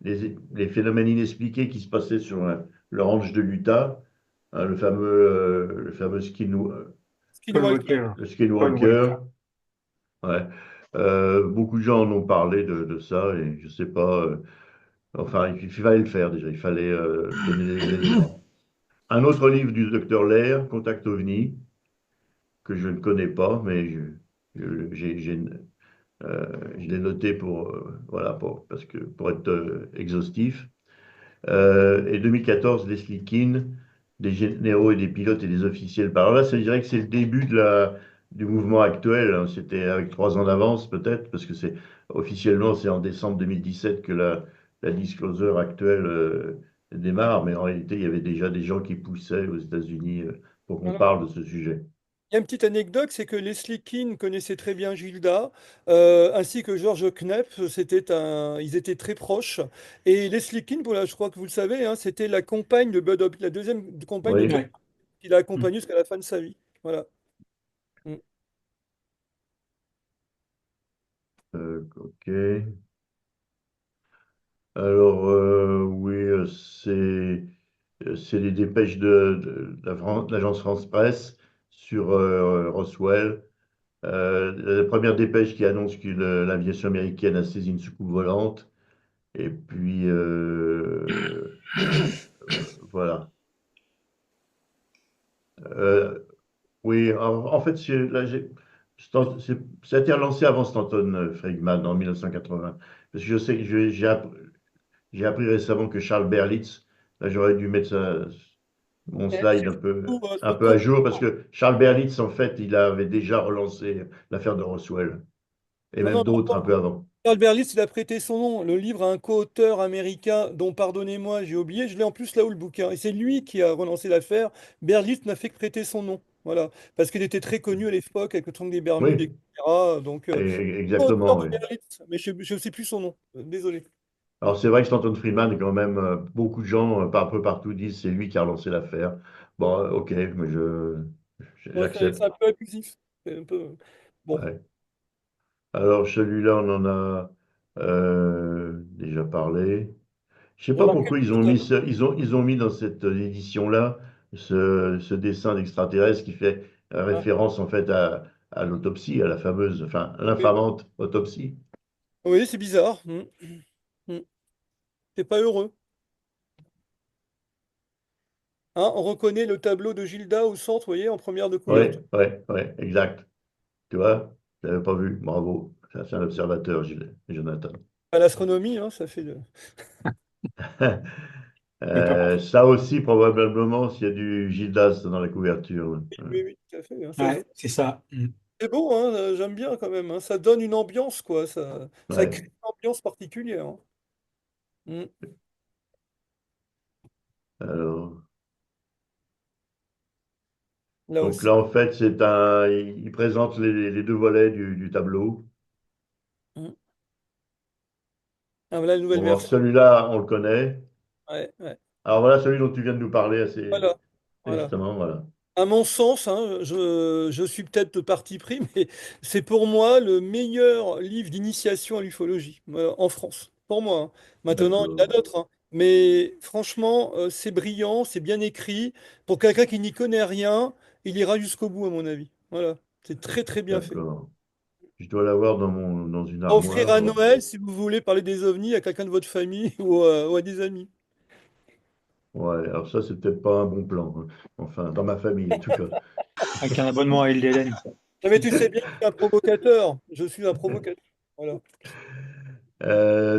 les phénomènes inexpliqués qui se passaient sur le ranch de l'Utah, hein, le fameux Paul Skinwalker. Walker. Paul Skinwalker. Walker. Ouais. Beaucoup de gens en ont parlé de ça et je sais pas. Enfin, il fallait le faire déjà. Il fallait donner des éléments. Un autre livre du docteur Lair, Contact OVNI, que je ne connais pas, mais je l'ai noté voilà, pour être exhaustif. Et 2014, Leslie Keane, des généraux et des pilotes et des officiels. Alors là, ça dirait que c'est le début du mouvement actuel, hein. C'était avec 3 ans d'avance peut-être, parce que officiellement, c'est en décembre 2017 que la disclosure actuelle démarre, mais en réalité, il y avait déjà des gens qui poussaient aux États-Unis pour qu'on Voilà. parle de ce sujet. Il y a une petite anecdote, c'est que Leslie Keane connaissait très bien Gilda, ainsi que George Knepp. Ils étaient très proches. Et Leslie Keane, voilà, je crois que vous le savez, hein, c'était la compagne de Bud Hopkins, la deuxième compagne de Bud Oui, Ouais. Hopkins, qu'il a Mm. accompagné jusqu'à la fin de sa vie. Voilà. Mm. ok. Alors, oui, c'est les dépêches de l'agence France Presse sur Roswell. La première dépêche qui annonce que l'aviation américaine a saisi une soucoupe volante. Et puis, voilà. Euh, oui, en fait, ça a été relancé avant Stanton Friedman en 1980. Parce que je sais, j'ai appris récemment que Charles Berlitz, là j'aurais dû mettre mon Et slide je un me peu à trompe. jour, parce que Charles Berlitz, en fait, il avait déjà relancé l'affaire de Roswell, et Non, même non, d'autres un peu avant. Charles Berlitz, il a prêté son nom. Le livre a un co-auteur américain dont, pardonnez-moi, j'ai oublié. Je l'ai en plus là où le bouquin. Et c'est lui qui a relancé l'affaire. Berlitz n'a fait que prêter son nom. Voilà. Parce qu'il était très connu à l'époque avec le Triangle des Bermudes, Oui, etc. Donc, co-auteur exactement, de oui. Berlitz. Mais je ne sais plus son nom. Désolé. Mm. Alors c'est vrai que Stanton Friedman, quand même, beaucoup de gens, un peu partout, disent c'est lui qui a relancé l'affaire. Bon, ok, mais Ouais, c'est j'accepte. un peu abusif. C'est un peu... Bon. Ouais. Alors celui-là, on en a déjà parlé. Je sais Il y pas en a pourquoi quatre ils ont mis total. ils ont mis dans cette édition-là ce dessin d'extraterrestre qui fait Ah, référence en fait à l'autopsie, à la fameuse, enfin, oui, l'infamante autopsie. oui, c'est bizarre. Mm. Mm. C'est pas heureux. Hein, on reconnaît le tableau de Gilda au centre, vous voyez, en première de Oui, couverture. oui, oui, exact. Tu vois? Je l'avais pas vu. Bravo. Ça, c'est un observateur, Jonathan. À l'astronomie, hein, ça fait de... Mais par contre, Ça aussi, probablement, s'il y a du Gildas dans la couverture. Oui, oui, tout à fait, hein, ouais, c'est ça. Mm. c'est beau, hein, j'aime bien quand même, hein, ça donne une ambiance, quoi. Ça Ouais. crée une ambiance particulière, hein. Mm. Alors, Là donc aussi. là, en fait, il présente les deux volets du tableau. Mm. Ah, voilà la nouvelle Bon, alors version. celui-là, on le connaît. Ouais, ouais. Alors voilà celui dont tu viens de nous parler Voilà, assez voilà. justement, voilà. À mon sens, hein, je suis peut-être de parti pris, mais c'est pour moi le meilleur livre d'initiation à l'ufologie en France. Pour moi, hein. Maintenant, il y en a D'accord, d'autres, hein. Mais franchement, c'est brillant, c'est bien écrit. Pour quelqu'un qui n'y connaît rien, il ira jusqu'au bout, à mon avis. Voilà. C'est très, très bien fait. d'accord. Je dois l'avoir dans une À offrir à armoire. Noël si vous voulez parler des ovnis à quelqu'un de votre famille ou à des amis. Ouais, alors ça, c'est peut-être pas un bon plan, hein. Enfin, dans ma famille, en tout cas. Avec un abonnement à LDLN. Non, mais tu sais bien que je suis un provocateur. Je suis un provocateur. Voilà.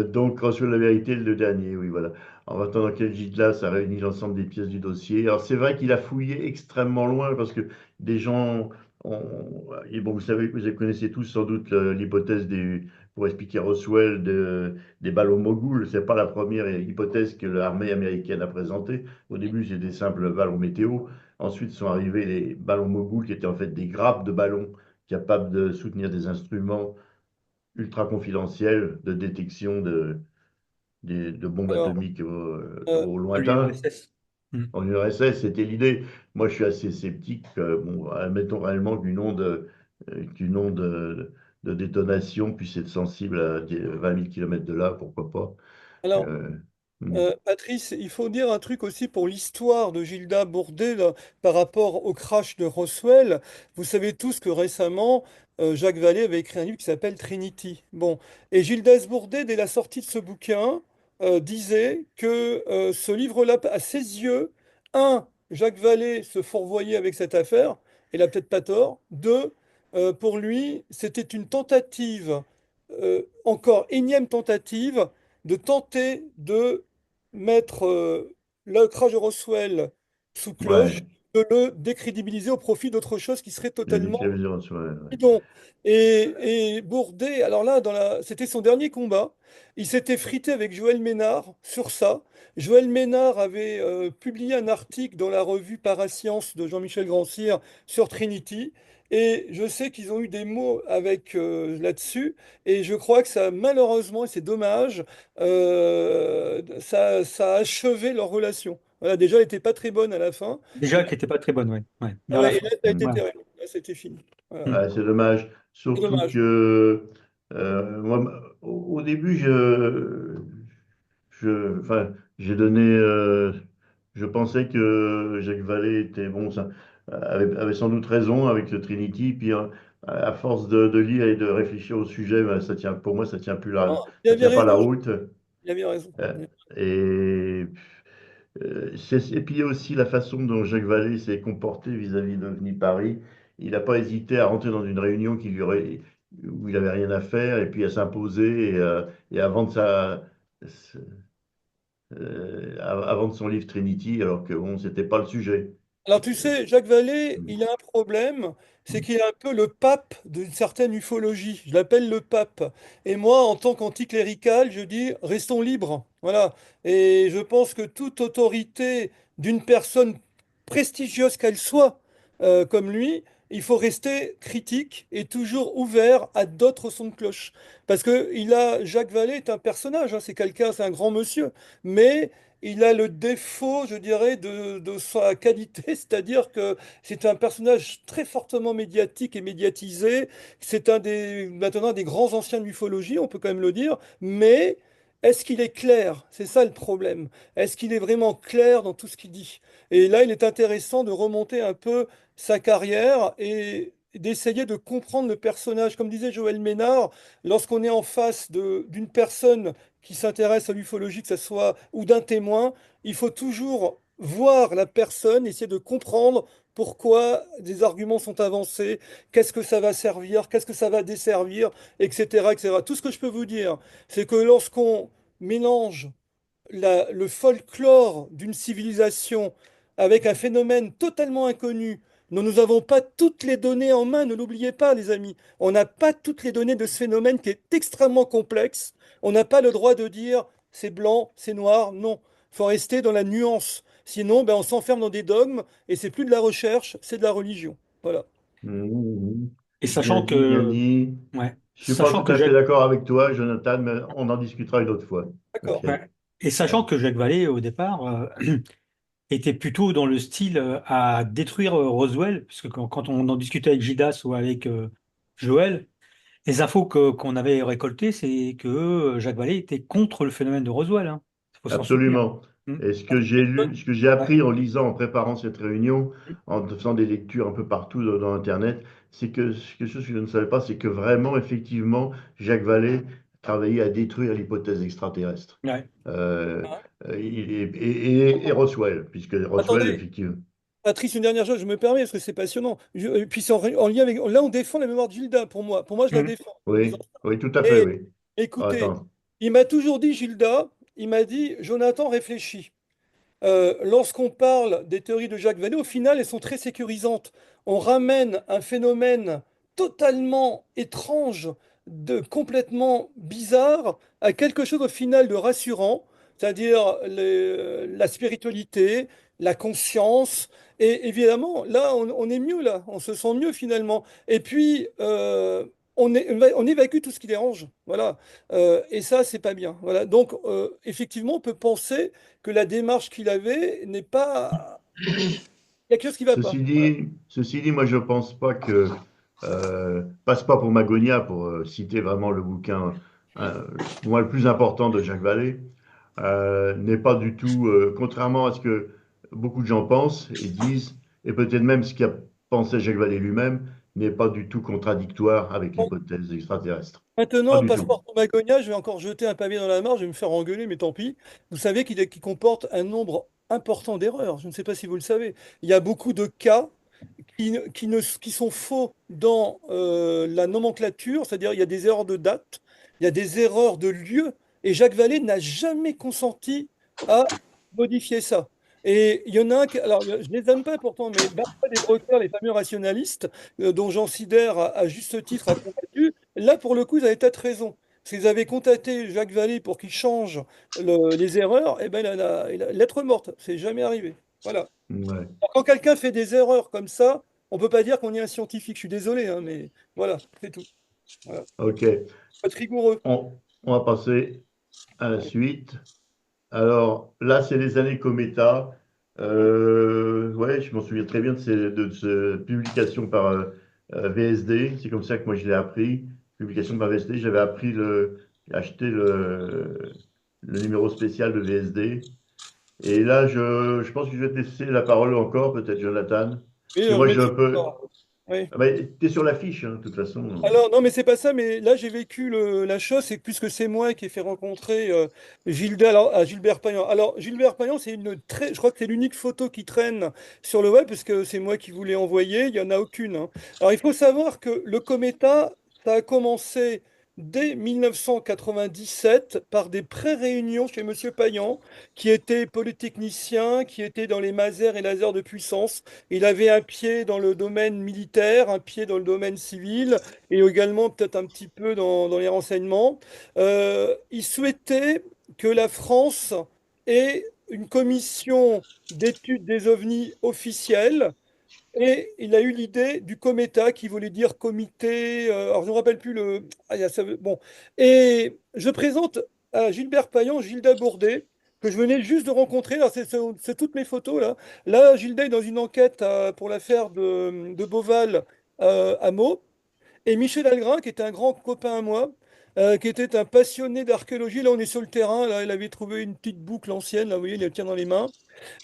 Donc, Roswell, la vérité, le dernier, oui, voilà. En attendant quel gîte-là, ça réunit l'ensemble des pièces du dossier. Alors, c'est vrai qu'il a fouillé extrêmement loin parce que des gens et bon, vous savez, vous connaissez tous sans doute l'hypothèse pour expliquer Roswell des ballons moguls. C'est pas la première hypothèse que l'armée américaine a présentée. Au début, c'était des simples ballons météo. Ensuite sont arrivés les ballons moguls qui étaient en fait des grappes de ballons capables de soutenir des instruments ultra confidentielle de détection de bombes Alors, atomiques euh, au À lointain. l'URSS. Mm. En URSS, c'était l'idée. Moi, je suis assez sceptique. Bon, admettons réellement qu'une onde de détonation puisse être sensible à 20 000 km de là, pourquoi pas. alors, Euh, hmm, Patrice, il faut dire un truc aussi pour l'histoire de Gilda Bourdet là, par rapport au crash de Roswell. Vous savez tous que récemment, Jacques Vallée avait écrit un livre qui s'appelle Trinity. Bon, et Gildas Bourdet, dès la sortie de ce bouquin, disait que ce livre-là, à ses yeux, un, Jacques Vallée se fourvoyait avec cette affaire, il a peut-être pas tort. Deux, pour lui, c'était une tentative, encore énième tentative, de tenter de mettre le crash de Roswell sous cloche, ouais, de le décrédibiliser au profit d'autre chose qui serait le totalement déclaration, ouais, ouais. bidon. Et Bourdet, alors là, c'était son dernier combat. Il s'était frité avec Joël Ménard sur ça. Joël Ménard avait publié un article dans la revue Parascience de Jean-Michel Grandcir sur Trinity. Et je sais qu'ils ont eu des mots avec là-dessus. Et je crois que ça, malheureusement, et c'est dommage, ça a achevé leur relation. Voilà, déjà, elle n'était pas très bonne à la fin. Et Déjà, là, qui n'était pas très bonne, ouais. Ouais, ah vers la ouais, et fin. là, ça a été Ouais. terrible. Là, c'était fini. Voilà. Mm. Ouais, c'est dommage. C'est Surtout dommage. que moi, au début, enfin, j'ai donné. Je pensais que Jacques Vallée était bon, ça, avait sans doute raison avec ce Trinity. Puis à force de lire et de réfléchir au sujet, ben, pour moi, Non, il ça avait tient pas la raison. route. Il avait raison. Euh, et et puis il y a aussi la façon dont Jacques Vallée s'est comporté vis-à-vis d'OVNI Paris. Il n'a pas hésité à rentrer dans une réunion où il avait rien à faire et puis à s'imposer et à vendre à vendre son livre Trinity, alors que bon, c'était pas le sujet. Alors tu sais, Jacques Vallée, il a un problème, c'est qu'il est un peu le pape d'une certaine ufologie. Je l'appelle le pape. Et moi, en tant qu'anticlérical, je dis restons libres. Voilà. Et je pense que toute autorité d'une personne prestigieuse qu'elle soit, comme lui, il faut rester critique et toujours ouvert à d'autres sons de cloche. Parce que Jacques Vallée est un personnage, hein, c'est quelqu'un, c'est un grand monsieur. Mais il a le défaut, je dirais, de sa qualité, c'est-à-dire que c'est un personnage très fortement médiatique et médiatisé. C'est maintenant des grands anciens de l'ufologie, on peut quand même le dire, mais est-ce qu'il est clair? C'est ça le problème. Est-ce qu'il est vraiment clair dans tout ce qu'il dit? Et là, il est intéressant de remonter un peu sa carrière et d'essayer de comprendre le personnage. Comme disait Joël Ménard, lorsqu'on est en face d'une personne qui s'intéresse à l'ufologie, que ce soit, ou d'un témoin, il faut toujours voir la personne, essayer de comprendre pourquoi des arguments sont avancés, qu'est-ce que ça va servir, qu'est-ce que ça va desservir, etc., etc. Tout ce que je peux vous dire, c'est que lorsqu'on mélange le folklore d'une civilisation avec un phénomène totalement inconnu, dont nous n'avons pas toutes les données en main, ne l'oubliez pas, les amis. On n'a pas toutes les données de ce phénomène qui est extrêmement complexe. On n'a pas le droit de dire c'est blanc, c'est noir. Non, il faut rester dans la nuance. Sinon, ben, on s'enferme dans des dogmes et c'est plus de la recherche, c'est de la religion. Voilà. Mhm. Et Bien sachant dit, bien que, dit. ouais, Je suis pas sachant tout que à fait Jacques, d'accord avec toi, Jonathan, mais on en discutera une autre fois. D'accord. Ok. ouais, et Ouais. sachant que Jacques Vallée, au départ, était plutôt dans le style à détruire Roswell, puisque quand on en discutait avec Gidas ou avec Joël, les infos qu'on avait récoltées, c'est que Jacques Vallée était contre le phénomène de Roswell, hein. Il faut s'en souvenir. Absolument. Hmm. Et ce que j'ai lu, ce que j'ai Ouais. appris en lisant, en préparant cette réunion, en faisant des lectures un peu partout dans Internet, c'est que quelque chose que je ne savais pas, c'est que vraiment, effectivement, Jacques Vallée travaillait à détruire l'hypothèse extraterrestre. Ouais. Euh, et Roswell, puisque Roswell, Attendez, effectivement. Patrice, une dernière chose, je me permets, parce que c'est passionnant. Et puis c'est en lien avec. Là, on défend la mémoire de Gilda, pour moi. Pour moi, je la Hmm. défends. Oui, oui, tout à fait, Et oui. écoutez, Attends. il m'a toujours dit, Gilda, il m'a dit, Jonathan, réfléchis. Lorsqu'on parle des théories de Jacques Vallée, au final, elles sont très sécurisantes. On ramène un phénomène totalement étrange, complètement bizarre, à quelque chose au final de rassurant, c'est-à-dire la spiritualité, la conscience. Et évidemment, là, on est mieux, là, on se sent mieux finalement. Et puis, on évacue tout ce qui dérange. Voilà. Et ça, c'est pas bien. Voilà. Donc, effectivement, on peut penser que la démarche qu'il avait n'est pas. Il y a quelque chose qui ne va pas. Voilà. Ceci dit, moi je pense pas que passe pas pour Magonia pour citer vraiment le bouquin pour moi le plus important de Jacques Vallée n'est pas du tout contrairement à ce que beaucoup de gens pensent et disent et peut-être même ce qu'a pensé Jacques Vallée lui-même n'est pas du tout contradictoire avec Bon, l'hypothèse extraterrestre. Pas maintenant, du tout. passeport pour Magonia, je vais encore jeter un pavé dans la mare, je vais me faire engueuler, mais tant pis. Vous savez qu'il comporte un nombre important d'erreurs. Je ne sais pas si vous le savez. Il y a beaucoup de cas qui sont faux dans la nomenclature, c'est-à-dire il y a des erreurs de date, il y a des erreurs de lieu, et Jacques Vallée n'a jamais consenti à modifier ça. Et il y en a un, alors je ne les aime pas pourtant, mais Barbara Desbreukers, les fameux rationalistes, dont Jean Sider, à juste titre, a combattu, là pour le coup, ils avaient peut-être raison. S'ils avaient contacté Jacques Vallée pour qu'il change les erreurs, eh ben, lettre morte, c'est jamais arrivé. Voilà. Ouais. Quand quelqu'un fait des erreurs comme ça, on peut pas dire qu'on est un scientifique. Je suis désolé, hein, mais voilà, c'est tout. Voilà. Ok. Faut être rigoureux. On va passer à la suite. Alors là, c'est les années Cometa. Ouais, je m'en souviens très bien de cette publication par VSD. C'est comme ça que moi je l'ai appris. Publication par VSD. J'avais acheté le numéro spécial de VSD. Et là, je pense que je vais te laisser la parole encore, peut-être Jonathan. Parce Oui, que on moi, met je du peux. temps. Oui. Ah bah, t'es sur l'affiche, hein, de toute façon. Alors, non, mais c'est pas ça, mais là, j'ai vécu la chose, c'est que puisque c'est moi qui ai fait rencontrer Gilda à Gilbert Payan. Alors, Gilbert Payan, je crois que c'est l'unique photo qui traîne sur le web, parce que c'est moi qui vous l'ai envoyé, il n'y en a aucune, hein. Alors, il faut savoir que le Cometa, ça a commencé dès 1997 par des pré-réunions chez Monsieur Payan, qui était polytechnicien, qui était dans les masers et lasers de puissance. Il avait un pied dans le domaine militaire, un pied dans le domaine civil et également peut-être un petit peu dans les renseignements. Il souhaitait que la France ait une commission d'études des ovnis officielle et il a eu l'idée du COMETA qui voulait dire comité. Alors je ne me rappelle plus le. Ah, bon. Et je présente à Gilbert Payan, Gilda Bourdet, que je venais juste de rencontrer. Alors c'est toutes mes photos là. Là, Gilda est dans une enquête pour l'affaire de Beauval à Meaux. Et Michel Algrin, qui était un grand copain à moi, qui était un passionné d'archéologie. Là, on est sur le terrain. Là, il avait trouvé une petite boucle ancienne. Là, vous voyez, il la tient dans les mains.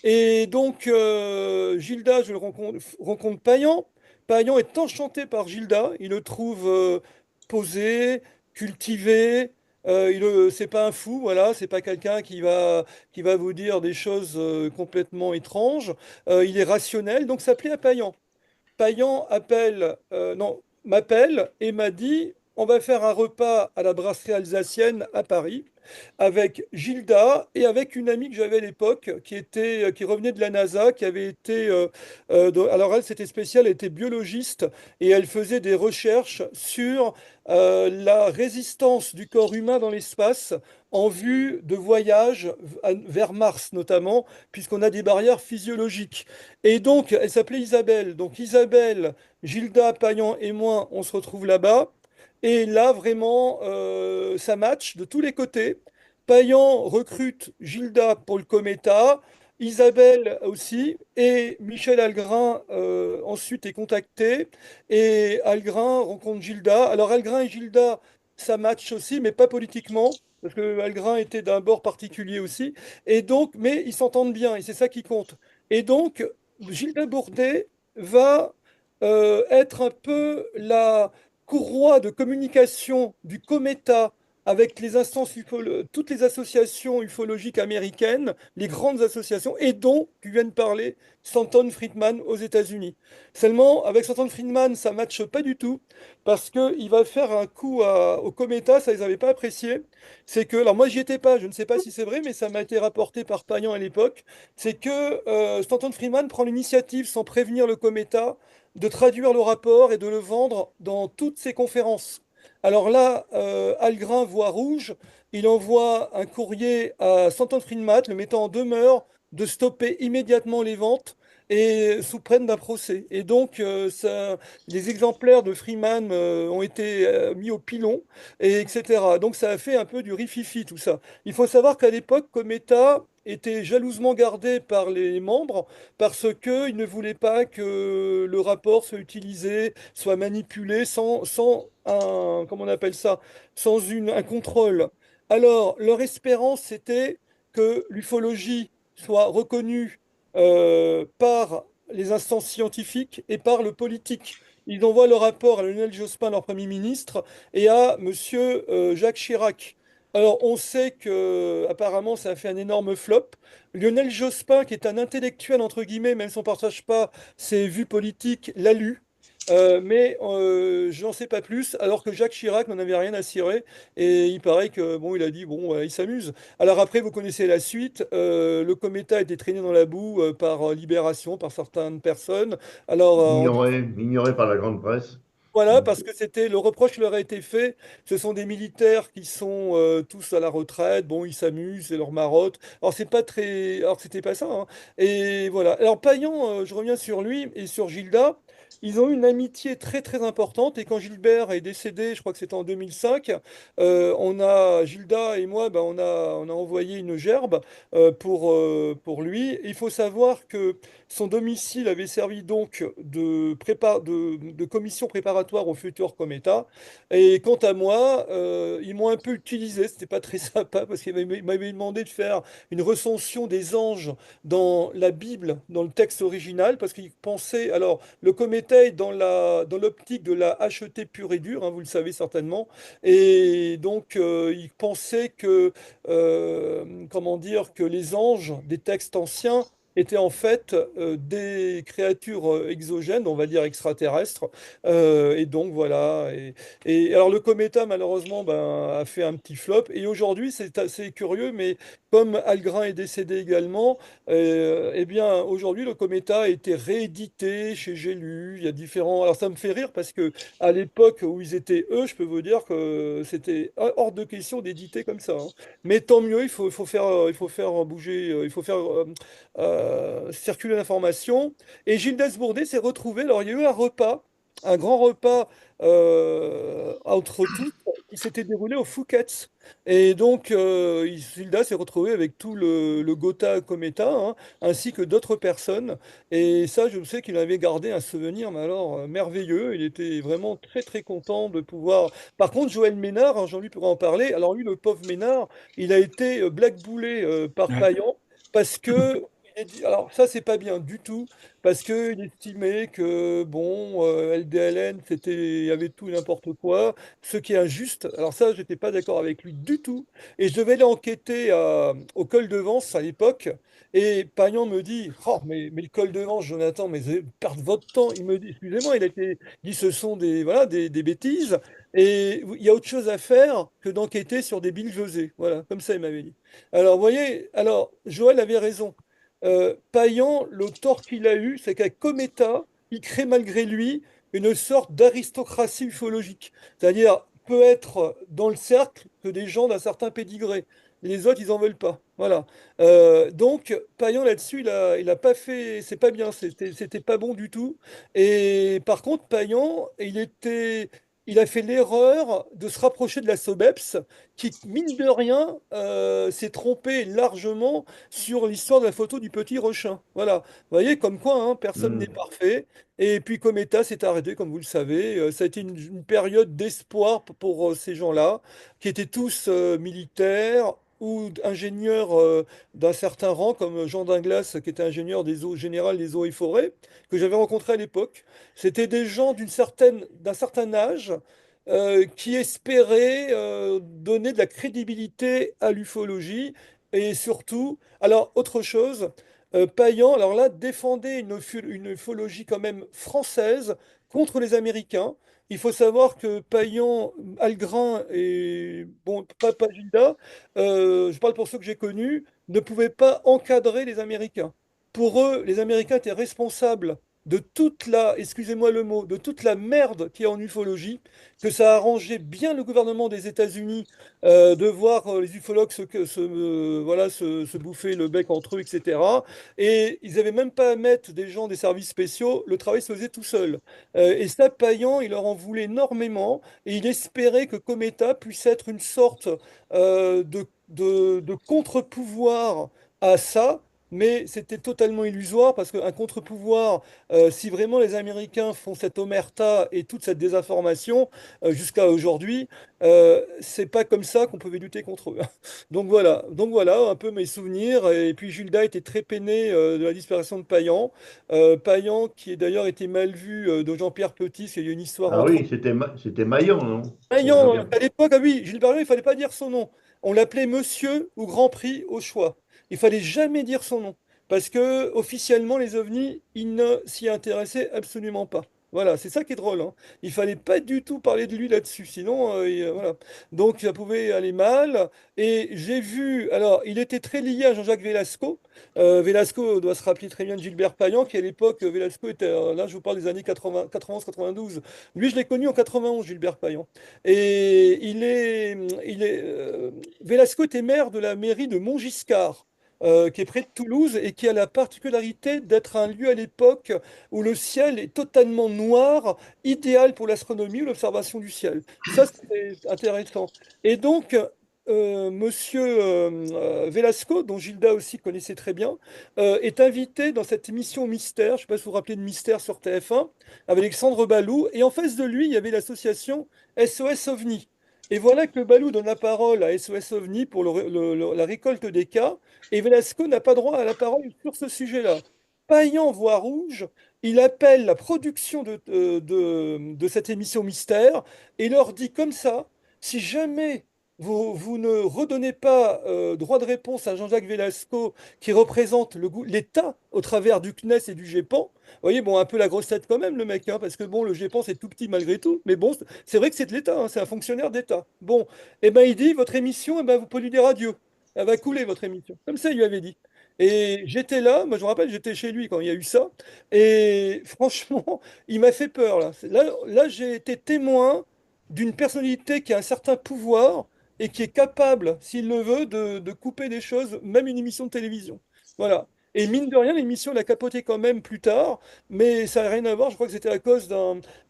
Et donc, Gilda, je le rencontre Payan. Payan est enchanté par Gilda. Il le trouve posé, cultivé, C'est pas un fou, voilà, c'est pas quelqu'un qui va vous dire des choses complètement étranges. Il est rationnel, donc ça plaît à Payan. Payan non, m'appelle et m'a dit, on va faire un repas à la brasserie alsacienne à Paris avec Gilda et avec une amie que j'avais à l'époque qui revenait de la NASA, qui avait été, alors elle c'était spécial, elle était biologiste et elle faisait des recherches sur la résistance du corps humain dans l'espace en vue de voyages vers Mars notamment, puisqu'on a des barrières physiologiques. Et donc, elle s'appelait Isabelle. Donc, Isabelle, Gilda, Payan et moi, on se retrouve là-bas. Et là, vraiment, ça match de tous les côtés. Payan recrute Gilda pour le Cometa, Isabelle aussi, et Michel Algrin ensuite est contacté. Et Algrin rencontre Gilda. Alors, Algrin et Gilda, ça match aussi, mais pas politiquement. Parce que Algrin était d'un bord particulier aussi. Et donc, mais ils s'entendent bien, et c'est ça qui compte. Et donc, Gilda Bourdet va être un peu la courroie de communication du Cometa avec les toutes les associations ufologiques américaines, les grandes associations, et dont tu viens de parler, Stanton Friedman aux États-Unis. Seulement, avec Stanton Friedman, ça ne matche pas du tout, parce qu'il va faire un coup au Cometa, ça ils n'avaient pas apprécié. C'est que, alors moi j'y étais pas, je ne sais pas si c'est vrai, mais ça m'a été rapporté par Payan à l'époque, c'est que Stanton Friedman prend l'initiative, sans prévenir le Cometa, de traduire le rapport et de le vendre dans toutes ses conférences. Alors là, Algrin voit rouge, il envoie un courrier à Stanton Friedman, le mettant en demeure de stopper immédiatement les ventes et sous peine d'un procès. Et donc, les exemplaires de Freeman ont été mis au pilon, etc. Donc, ça a fait un peu du rififi, tout ça. Il faut savoir qu'à l'époque, Cometa était jalousement gardé par les membres parce qu'ils ne voulaient pas que le rapport soit utilisé, soit manipulé sans comment on appelle ça, un contrôle. Alors, leur espérance, c'était que l'ufologie soit reconnue par les instances scientifiques et par le politique. Ils envoient le rapport à Lionel Jospin, leur Premier ministre, et à Monsieur Jacques Chirac. Alors, on sait que apparemment ça a fait un énorme flop. Lionel Jospin, qui est un intellectuel, entre guillemets, même si on ne partage pas ses vues politiques, l'a lu. Mais je n'en sais pas plus, alors que Jacques Chirac n'en avait rien à cirer. Et il paraît que bon, il a dit bon, il s'amuse. Alors après, vous connaissez la suite. Le Cometa a été traîné dans la boue par Libération, par certaines personnes. Alors, Ignoré par la grande presse. voilà, parce que c'était le reproche qui leur a été fait. Ce sont des militaires qui sont tous à la retraite. Bon, ils s'amusent, c'est leur marotte. Alors c'est pas très, alors c'était pas ça, hein. Et voilà. Alors Payan, je reviens sur lui et sur Gilda. Ils ont eu une amitié très très importante. Et quand Gilbert est décédé, je crois que c'était en 2005, Gilda et moi, ben, on a envoyé une gerbe pour lui. Il faut savoir que son domicile avait servi donc de commission préparatoire au futur Cometa. Et quant à moi, ils m'ont un peu utilisé. C'était pas très sympa parce qu'ils m'avaient demandé de faire une recension des anges dans la Bible, dans le texte original, parce qu'ils pensaient. Alors, le Cometa est dans l'optique de la HET pure et dure, hein, vous le savez certainement. Et donc, ils pensaient comment dire, que les anges des textes anciens étaient en fait des créatures exogènes, on va dire extraterrestres. Et donc voilà. Et alors le Cometa, malheureusement, ben, a fait un petit flop. Et aujourd'hui, c'est assez curieux, mais comme Algrin est décédé également, eh bien aujourd'hui, le Cometa a été réédité chez J'ai lu. Il y a différents. Alors ça me fait rire parce que à l'époque où ils étaient eux, je peux vous dire que c'était hors de question d'éditer comme ça, hein. Mais tant mieux, il faut faire bouger, il faut faire circuler l'information. Et Gilles Desbourdet s'est retrouvé, alors il y a eu un repas, un grand repas entre tous, qui s'était déroulé au Fouquet's. Et donc, Gilda s'est retrouvé avec tout le Gotha Cometa, hein, ainsi que d'autres personnes. Et ça, je sais qu'il avait gardé un souvenir, mais alors merveilleux. Il était vraiment très très content de pouvoir. Par contre, Joël Ménard, hein, Jean-Luc pourra en parler. Alors lui, le pauvre Ménard, il a été blackboulé par Ouais. Payan parce que il Alors ça, c'est pas bien du tout, parce qu'il estimait que, bon, LDLN, il y avait tout et n'importe quoi, ce qui est injuste. Alors ça, j'étais pas d'accord avec lui du tout. Et je devais aller enquêter au col de Vence à l'époque, et Payan me dit, oh, mais le col de Vence, Jonathan, mais vous allez perdre votre temps. Il me dit, excusez-moi, il dit, ce sont voilà, des bêtises, et il y a autre chose à faire que d'enquêter sur des billes. Voilà, comme ça, il m'avait dit. Alors, vous voyez, alors, Joël avait raison. Payan, le tort qu'il a eu, c'est qu'avec Cometa, il crée malgré lui une sorte d'aristocratie ufologique. C'est-à-dire, peut être dans le cercle que des gens d'un certain pédigré. Et les autres, ils en veulent pas. Voilà. Donc, Payan, là-dessus, il a pas fait. C'est pas bien. C'était pas bon du tout. Et par contre, Payan, il a fait l'erreur de se rapprocher de la SOBEPS, qui, mine de rien, s'est trompé largement sur l'histoire de la photo du petit Rochin. Voilà. Vous voyez, comme quoi, hein, personne n'est Hmm. parfait. Et puis Cometa s'est arrêté, comme vous le savez. Ça a été une période d'espoir pour ces gens-là, qui étaient tous militaires ou ingénieurs d'un certain rang, comme Jean Dinglas, qui était ingénieur des eaux général des eaux et forêts, que j'avais rencontré à l'époque. C'était des gens d'un certain âge qui espéraient donner de la crédibilité à l'ufologie et surtout, alors autre chose, Payan, alors là, défendait une ufologie quand même française contre les Américains. Il faut savoir que Payan, Algrin et, bon, pas Gilda, je parle pour ceux que j'ai connus, ne pouvaient pas encadrer les Américains. Pour eux, les Américains étaient responsables de toute excusez-moi le mot, de toute la merde qu'il y a en ufologie, que ça arrangeait bien le gouvernement des États-Unis de voir les ufologues voilà, se bouffer le bec entre eux, etc. Et ils n'avaient même pas à mettre des gens des services spéciaux, le travail se faisait tout seul. Et ça, Payan, il leur en voulait énormément, et il espérait que Cometa puisse être une sorte de contre-pouvoir à ça. Mais c'était totalement illusoire parce qu'un contre-pouvoir, si vraiment les Américains font cette omerta et toute cette désinformation jusqu'à aujourd'hui, c'est pas comme ça qu'on pouvait lutter contre eux. Donc voilà un peu mes souvenirs. Et puis Gilda était très peiné de la disparition de Payan. Payan qui est d'ailleurs été mal vu de Jean-Pierre Petit, parce qu'il y a une histoire Ah entre eux. oui, c'était Maillan, non? Pour Payan, Jean-Pierre. à l'époque, ah oui, Gilles Barbier, il fallait pas dire son nom. On l'appelait Monsieur ou Grand Prix au choix. Il fallait jamais dire son nom. Parce que officiellement, les ovnis, ils ne s'y intéressaient absolument pas. Voilà, c'est ça qui est drôle, hein. Il fallait pas du tout parler de lui là-dessus, sinon, voilà. Donc ça pouvait aller mal. Et j'ai vu, alors, il était très lié à Jean-Jacques Velasco. Velasco doit se rappeler très bien de Gilbert Payan, qui à l'époque, Velasco était, là je vous parle des années 80, 91-92. Lui, je l'ai connu en 91, Gilbert Payan. Et Velasco était maire de la mairie de Montgiscard, qui est près de Toulouse et qui a la particularité d'être un lieu à l'époque où le ciel est totalement noir, idéal pour l'astronomie ou l'observation du ciel. Ça, c'est intéressant. Et donc, Monsieur Velasco, dont Gilda aussi connaissait très bien, est invité dans cette émission Mystère, je ne sais pas si vous vous rappelez de Mystère sur TF1, avec Alexandre Balou, et en face de lui, il y avait l'association SOS OVNI. Et voilà que Balou donne la parole à SOS OVNI pour la récolte des cas, et Velasco n'a pas droit à la parole sur ce sujet-là. Payan voit rouge, il appelle la production de cette émission Mystère et leur dit comme ça, si jamais vous ne redonnez pas droit de réponse à Jean-Jacques Velasco, qui représente l'État au travers du CNES et du GEPAN, vous voyez, bon, un peu la grosse tête quand même, le mec, hein, parce que bon, le GEPAN, c'est tout petit malgré tout, mais bon, c'est vrai que c'est de l'État, hein, c'est un fonctionnaire d'État. Bon, et ben il dit, votre émission, eh ben, vous pouvez lui dire adieu. Elle va couler, votre émission. Comme ça, il lui avait dit. Et j'étais là, moi je me rappelle, j'étais chez lui quand il y a eu ça, et franchement, il m'a fait peur, là. Là, j'ai été témoin d'une personnalité qui a un certain pouvoir et qui est capable, s'il le veut, de couper des choses, même une émission de télévision. Voilà. Et mine de rien, l'émission l'a capoté quand même plus tard, mais ça n'a rien à voir. Je crois que c'était à cause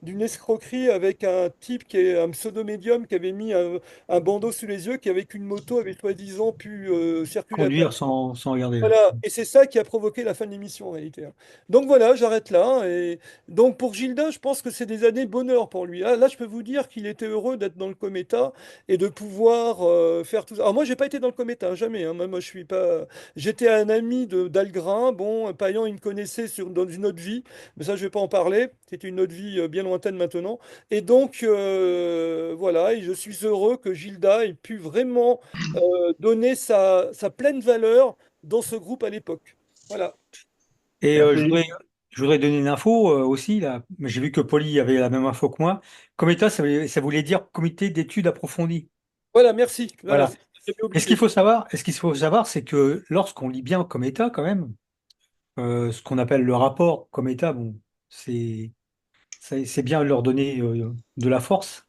d'une escroquerie avec un type qui est un pseudo-médium qui avait mis un bandeau sous les yeux, qui avec une moto avait soi-disant pu circuler à Conduire Paris. sans regarder. Voilà, et c'est ça qui a provoqué la fin de l'émission en réalité, hein. Donc voilà, j'arrête là. Et donc pour Gilda, je pense que c'est des années bonheur pour lui. Là, je peux vous dire qu'il était heureux d'être dans le Cométa et de pouvoir faire tout ça. Alors moi, j'ai pas été dans le Cométa, hein, jamais, hein. Moi, je suis pas. J'étais un ami d'Al le grain. Bon, Payan, il me connaissait dans une autre vie, mais ça, je vais pas en parler. C'était une autre vie bien lointaine maintenant. Et donc, voilà, et je suis heureux que Gilda ait pu vraiment donner sa pleine valeur dans ce groupe à l'époque. Voilà. Et Merci. je voudrais donner une info aussi, là. Mais j'ai vu que Poli avait la même info que moi. Cometa, ça voulait dire comité d'études approfondies. Voilà, merci. Voilà, Voilà. j'avais Et ce qu'il oublié. faut savoir, et ce qu'il faut savoir, c'est que lorsqu'on lit bien Cometa, quand même, ce qu'on appelle le rapport Cometa, bon, c'est c'est bien de leur donner de la force.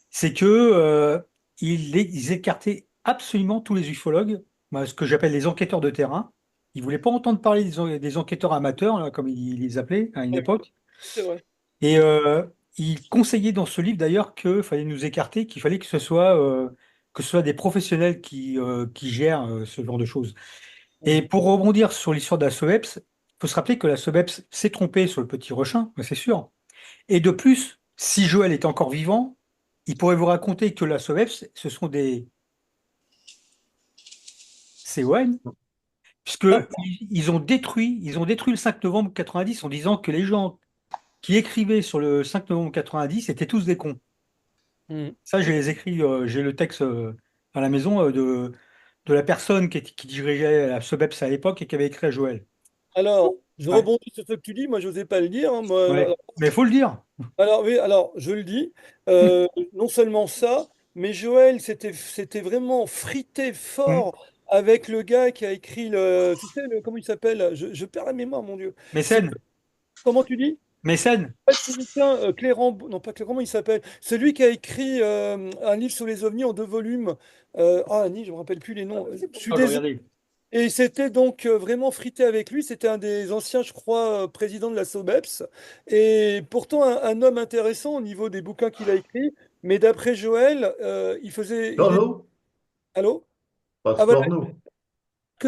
C'est que ils écartaient absolument tous les ufologues, moi, ce que j'appelle les enquêteurs de terrain. Ils voulaient pas entendre parler des enquêteurs amateurs, là, comme ils les appelaient à une Ouais, époque. c'est vrai. Et il conseillait dans ce livre d'ailleurs qu'il fallait nous écarter, qu'il fallait que ce soit des professionnels qui gèrent ce genre de choses. Et pour rebondir sur l'histoire de la SOEPS, il faut se rappeler que la SOEPS s'est trompée sur le petit Rechin, c'est sûr. Et de plus, si Joël est encore vivant, il pourrait vous raconter que la SOEPS, ce sont des CON, puisque Ah, ils ont détruit le 5 novembre 90 en disant que les gens qui écrivaient sur le 5 novembre 90 étaient tous des cons. hmm. Ça, j'ai les écrits, j'ai le texte à la maison de la personne qui dirigeait la SOBEPS à l'époque et qui avait écrit à Joël. Alors, je Ouais, rebondis sur ce que tu dis. Moi, je n'osais pas le dire, hein, moi. ouais. Mais il faut le dire. Oui, alors, je le dis. Non seulement ça, mais Joël c'était vraiment frité Mm. fort avec le gars qui a écrit tu sais, comment il s'appelle? Je perds la mémoire, mon Dieu. C'est, Mécène, comment tu dis? Mécène. Pas le physicien, Clément, non pas Clément, comment il s'appelle? Celui qui a écrit un livre sur les ovnis en 2 volumes. Annie, je me rappelle plus les noms. Je suis Oh, je désolé. regardais. Et c'était donc vraiment frité avec lui. C'était un des anciens, je crois, présidents de la SOBEPS. Et pourtant, un homme intéressant au niveau des bouquins qu'il a écrits. Mais d'après Joël, il faisait. Il est... Corneau? Allô? Pas Ah voilà. Corneau.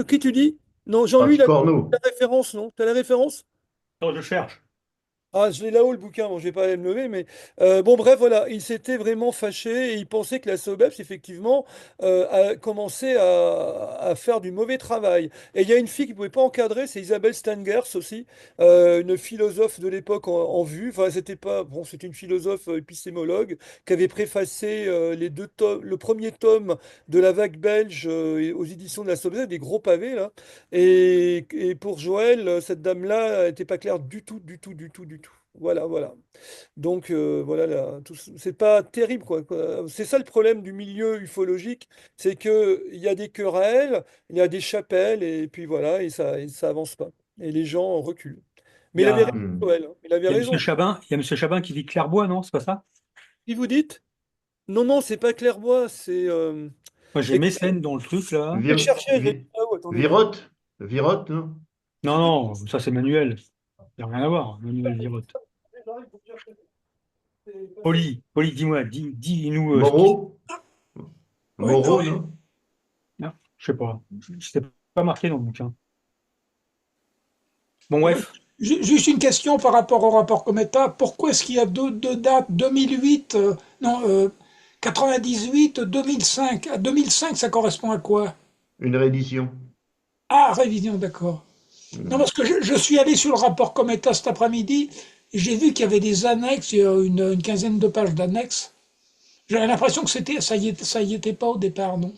Qui tu dis? Non, Jean-Louis, Pas la Corneau. référence, non? T'as la référence? Attends, je cherche. Ah, je l'ai là-haut le bouquin, bon, je vais pas aller me lever, mais bon, bref, voilà, il s'était vraiment fâché et il pensait que la SOBEPS, effectivement, a commencé à faire du mauvais travail. Et il y a une fille qui pouvait pas encadrer, c'est Isabelle Stengers aussi, une philosophe de l'époque en vue. Enfin, c'était pas, bon, c'était une philosophe épistémologue qui avait préfacé les 2 tomes, le premier tome de la vague belge aux éditions de la SOBEPS, des gros pavés là. Et pour Joël, cette dame-là n'était pas claire du tout, du tout, du tout, du tout. Voilà, voilà. Donc, voilà, c'est pas terrible, quoi. C'est ça le problème du milieu ufologique, c'est que il y a des querelles, il y a des chapelles, et puis voilà, et ça avance pas. Et les gens reculent. Il Mais y il avait a, raison, Hmm. Joël, hein. Il avait il y a Monsieur raison. Chabin, il y a Monsieur Chabin qui dit Clairbois, non? C'est pas ça? Si vous dites, non, non, c'est pas Clairbois, c'est. Moi, j'ai Écoutez, Mécène dans le truc, là. je vais Vir- chercher, je vais. Vi- Ah, oh, attendez. Virotte? Virotte, non? Non, non, ça c'est Manuel. Il n'y a rien à voir, Manuel Virotte. Poli, dis-moi, dis-nous ce qui. Moreau? Oui, Moreau, non? Non, je sais pas. C'était pas marqué dans le bouquin. Bon, oui. bref. Juste une question par rapport au rapport Cometa. Pourquoi est-ce qu'il y a deux dates, 2008, non, 98, 2005? À 2005, ça correspond à quoi? Une réédition. Ah, révision, d'accord. Non, Hmm. parce que je suis allé sur le rapport Cometa cet après-midi et j'ai vu qu'il y avait des annexes, il y a une quinzaine de pages d'annexes. J'avais l'impression que ça y était pas au départ, non?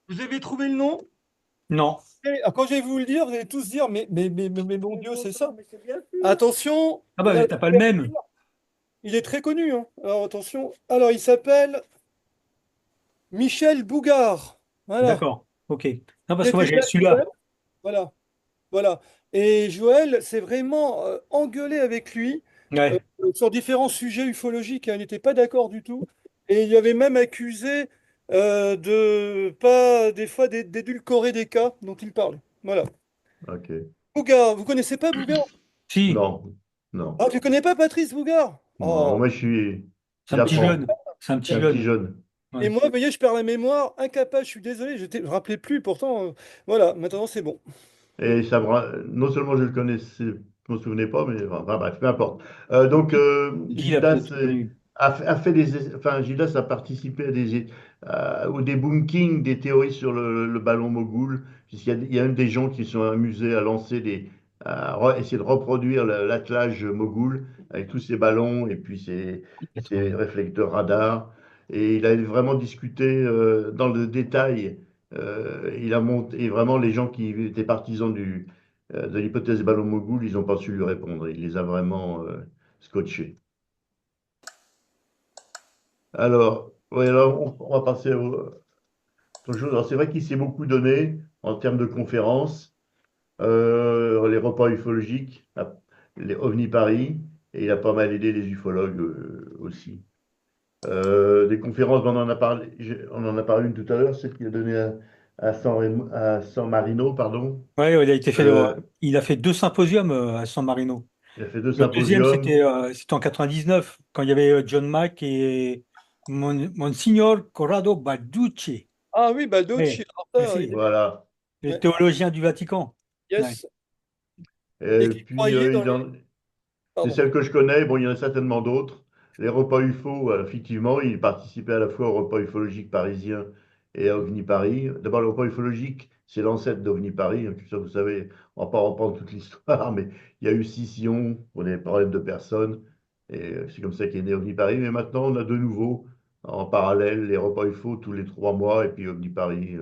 Vous avez trouvé le nom? Non. Quand je vais vous le dire, vous allez tous dire, mais mon Dieu, c'est ça. Mais c'est bien sûr. Attention, Ah bah, mais t'as pas le même. il est très connu, hein. Alors attention. Alors il s'appelle Michel Bougard. Voilà. D'accord. Ok. Non, Il parce que moi, était de j'ai la celui-là. SOBEP. Voilà. Voilà. Et Joël s'est vraiment engueulé avec lui Ouais. sur différents sujets ufologiques, hein. Il n'était pas d'accord du tout. Et il avait même accusé de pas des fois d'édulcorer des cas dont il parle. Voilà. Ok. Bougard, vous connaissez pas Bougard? Si, Non. Ah, Non. tu connais pas Patrice Bougard? Non, Oh. moi c'est un petit j'apprends. jeune. C'est un Je suis petit un petit jeune. jeune. Et Ouais. moi, vous voyez, je perds la mémoire, incapable, je suis désolé, je ne me rappelais plus, pourtant, voilà, maintenant c'est bon. Et ça non seulement je le connaissais, je ne me souvenais pas, mais enfin, bref, peu importe. Donc, Guy l'a Gilda, peut-être c'est connu. a fait enfin, Gildas a participé au debunking des théories sur le ballon mogul, il y a même des gens qui sont amusés à lancer essayer de reproduire l'attelage mogul avec tous ces ballons et puis ces réflecteurs radars. Et il a vraiment discuté dans le détail. Il a monté, et vraiment, les gens qui étaient partisans de l'hypothèse des ballons mogul, ils n'ont pas su lui répondre. Il les a vraiment scotchés. Alors, ouais, alors on va passer autre chose. Alors, c'est vrai qu'il s'est beaucoup donné en termes de conférences, les repas ufologiques, les OVNI Paris, et il a pas mal aidé les ufologues aussi. Des conférences, on en a parlé une tout à l'heure, celle qu'il a donnée à San Marino, pardon. Ouais, il a été fait, Euh, il a fait 2 symposiums à San Marino. il a fait deux Le deuxième, symposiums, c'était en 99, quand il y avait John Mack et Monsignor Corrado Balducci. Ah oui, Baldacci. Oui, Alors ça, merci. voilà. Le ouais. théologien du Vatican. Ouais. Yes. Et Et qui puis, croyait dans les. c'est Pardon. celle que je connais. Bon, il y en a certainement d'autres. Les repas UFO, effectivement, il participait à la fois au repas ufologique parisien et à OVNI Paris. D'abord, le repas ufologique, c'est l'ancêtre d'OVNI Paris, hein. Ça, vous savez, on va pas reprendre toute l'histoire, mais il y a eu scission pour des problèmes de personnes. Et c'est comme ça qu'est né OVNI Paris. Mais maintenant, on a de nouveau, en parallèle, les repas UFO tous les 3 mois et puis OVNI Paris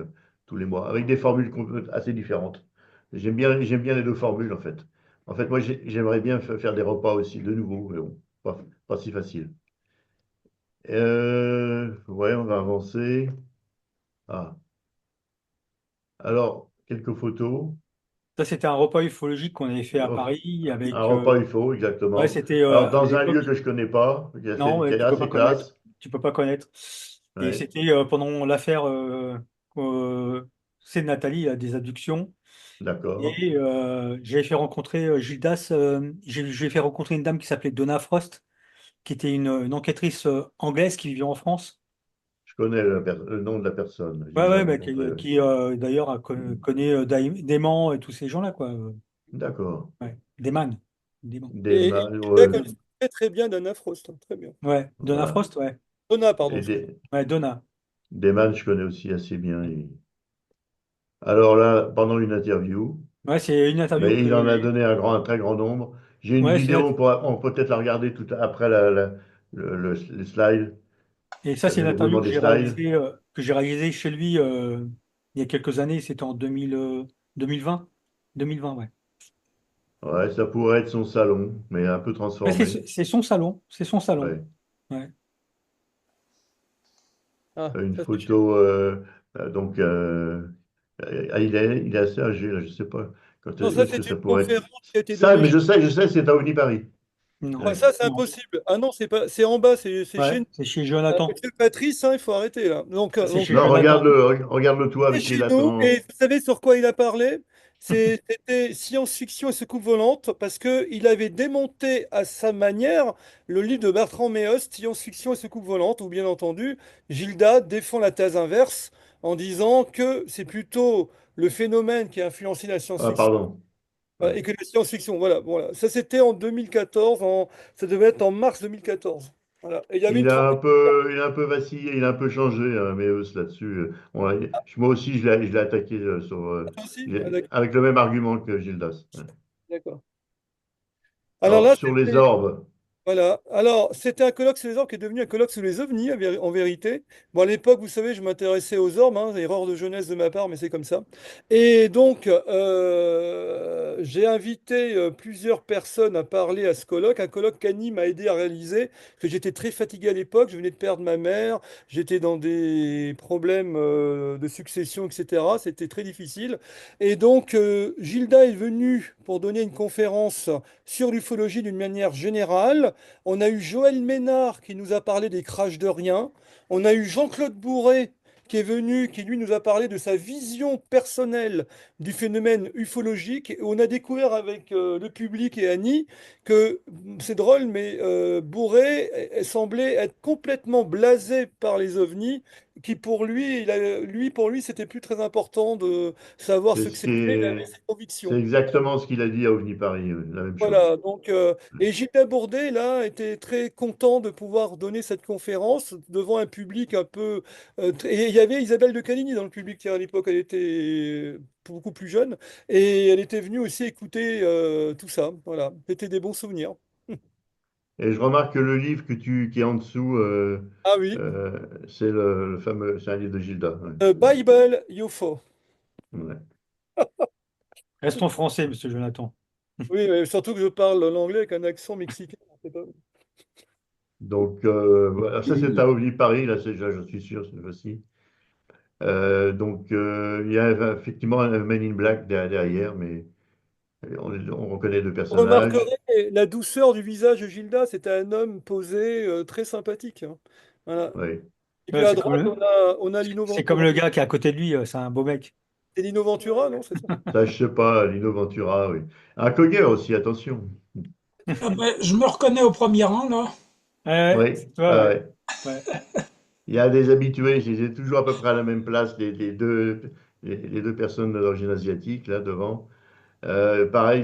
tous les mois, avec des formules assez différentes. J'aime bien les deux formules, en fait. En fait, moi, j'aimerais bien faire des repas aussi, de nouveau, mais bon, pas si facile. Ouais, on va avancer. Ah, alors, quelques photos. Ça, c'était un repas ufologique qu'on avait fait à Paris Un avec. repas UFO, Ouais, exactement. c'était Alors, à dans un lieu l'époque. que je connais pas, Non, qui ouais, est tu peux pas assez connaître. classe. Tu peux pas connaître. Et Ouais, c'était pendant l'affaire c'est de Nathalie, des abductions. d'accord. Et j'ai fait rencontrer Gildas. J'ai fait rencontrer une dame qui s'appelait Donna Frost, qui était une enquêtrice anglaise qui vivait en France. Je connais le nom de la personne. J'ai Ouais, déjà ouais, bah, rencontré. Ouais. d'ailleurs connaît Dayman et tous ces gens-là, quoi. D'accord. Ouais. Dayman. Dayman. Et Ouais, Julia connaissait très très bien Dana Frost, hein, très bien. Ouais, Donna voilà. Frost, ouais. Donna, Et pardon. Excuse. Ouais, Donna. Desman, je connais aussi assez bien. Alors là, pendant une interview. Ouais, c'est une interview Mais que. il en a donné un très grand nombre. J'ai une Ouais, vidéo, on peut peut-être la regarder tout après les slides, et ça, c'est une le interview déroulement des slides. que j'ai réalisée chez lui il y a quelques années. C'était en 2020. 2020, ouais. Ouais, ça pourrait être son salon, mais un peu Ouais, transformé. c'est son salon. C'est son salon. Ouais. Ouais. Ah, Une ça c'est chez photo, donc, il est assez âgé, là, je sais pas. Non, ça Est-ce que c'est une ça pourrait être. conférence qui a été Ça, donnée mais chez. je sais, c'est à Omni Paris. Ah, Non. Ouais. ça c'est Non. impossible. Ah non, c'est pas, c'est en bas, c'est chez Ouais, nous. c'est chez Jonathan. Monsieur Patrice, hein, il faut arrêter là. Donc, C'est chez Non, Jonathan. regarde-le toi c'est avec les chez nous, et latins. vous savez sur quoi il a parlé? C'était science-fiction et soucoupe volante, parce qu'il avait démonté à sa manière le livre de Bertrand Meost, Science-fiction et soucoupe volante, où bien entendu, Gilda défend la thèse inverse en disant que c'est plutôt le phénomène qui a influencé la Ah, science-fiction. pardon. Voilà, Ouais. et que la science-fiction, voilà, voilà. Ça c'était en 2014, ça devait être en mars 2014. Voilà. Et il y avait une trentaine de Il a un peu vacillé, il a un peu changé, Meus, là-dessus. Moi aussi, je l'ai attaqué personnes aussi. Ah, d'accord. avec le même argument que Gildas. Ouais. D'accord. Alors Alors, là, sur les c'était. orbes, Voilà. Alors, c'était un colloque sur les orbes qui est devenu un colloque sur les ovnis, en vérité. Bon, à l'époque, vous savez, je m'intéressais aux orbes, hein, erreur de jeunesse de ma part, mais c'est comme ça. Et donc, j'ai invité plusieurs personnes à parler à ce colloque, un colloque qu'Annie m'a aidé à réaliser, parce que j'étais très fatigué à l'époque, je venais de perdre ma mère, j'étais dans des problèmes de succession, etc. C'était très difficile. Et donc, Gilda est venue pour donner une conférence sur l'ufologie d'une manière générale. On a eu Joël Ménard qui nous a parlé des crashs de rien. On a eu Jean-Claude Bourret qui est venu, qui lui nous a parlé de sa vision personnelle du phénomène ufologique. Et on a découvert avec le public et Annie que c'est drôle, mais Bourret semblait être complètement blasé par les ovnis qui pour lui, pour lui, c'était plus très important de savoir C'est ce que ce qui c'était, il avait est- ses c'est convictions. exactement ce qu'il a dit à OVNI Paris, la même chose. Voilà, donc, et Gilles Bourdet, là, était très content de pouvoir donner cette conférence devant un public un peu. Et il y avait Isabelle de Caligny dans le public, qui à l'époque, elle était beaucoup plus jeune, et elle était venue aussi écouter tout ça. Voilà, c'était des bons souvenirs. Et je remarque que le livre qui est en dessous, Ah oui, c'est le fameux, c'est un livre de Gilda. Ouais. Bible UFO. Ouais. Restons français, monsieur Jonathan. Oui, surtout que je parle l'anglais avec un accent mexicain. C'est pas- Donc, voilà, ça c'est à OVNI Paris, là, je suis sûr, cette fois-ci. Donc, il y a effectivement un Men in Black derrière, mais on reconnaît le Vous personnage. remarquerez la douceur du visage de Gilda, c'était un homme posé, très sympathique, hein. Voilà. Oui. Et puis Ouais, à droite, on a Lino c'est comme Ventura. le gars qui est à côté de lui, c'est un beau mec. C'est Lino Ventura, non? C'est ça? Ça, je sais pas, Lino Ventura, oui. Un Coguer aussi, attention. Ah ben, je me reconnais au premier rang, là. Ouais, Oui, c'est toi, ah ouais. ouais. Ouais. Il y a des habitués, c'est toujours à peu près à la même place, les deux personnes d'origine asiatique, là, devant. Pareil,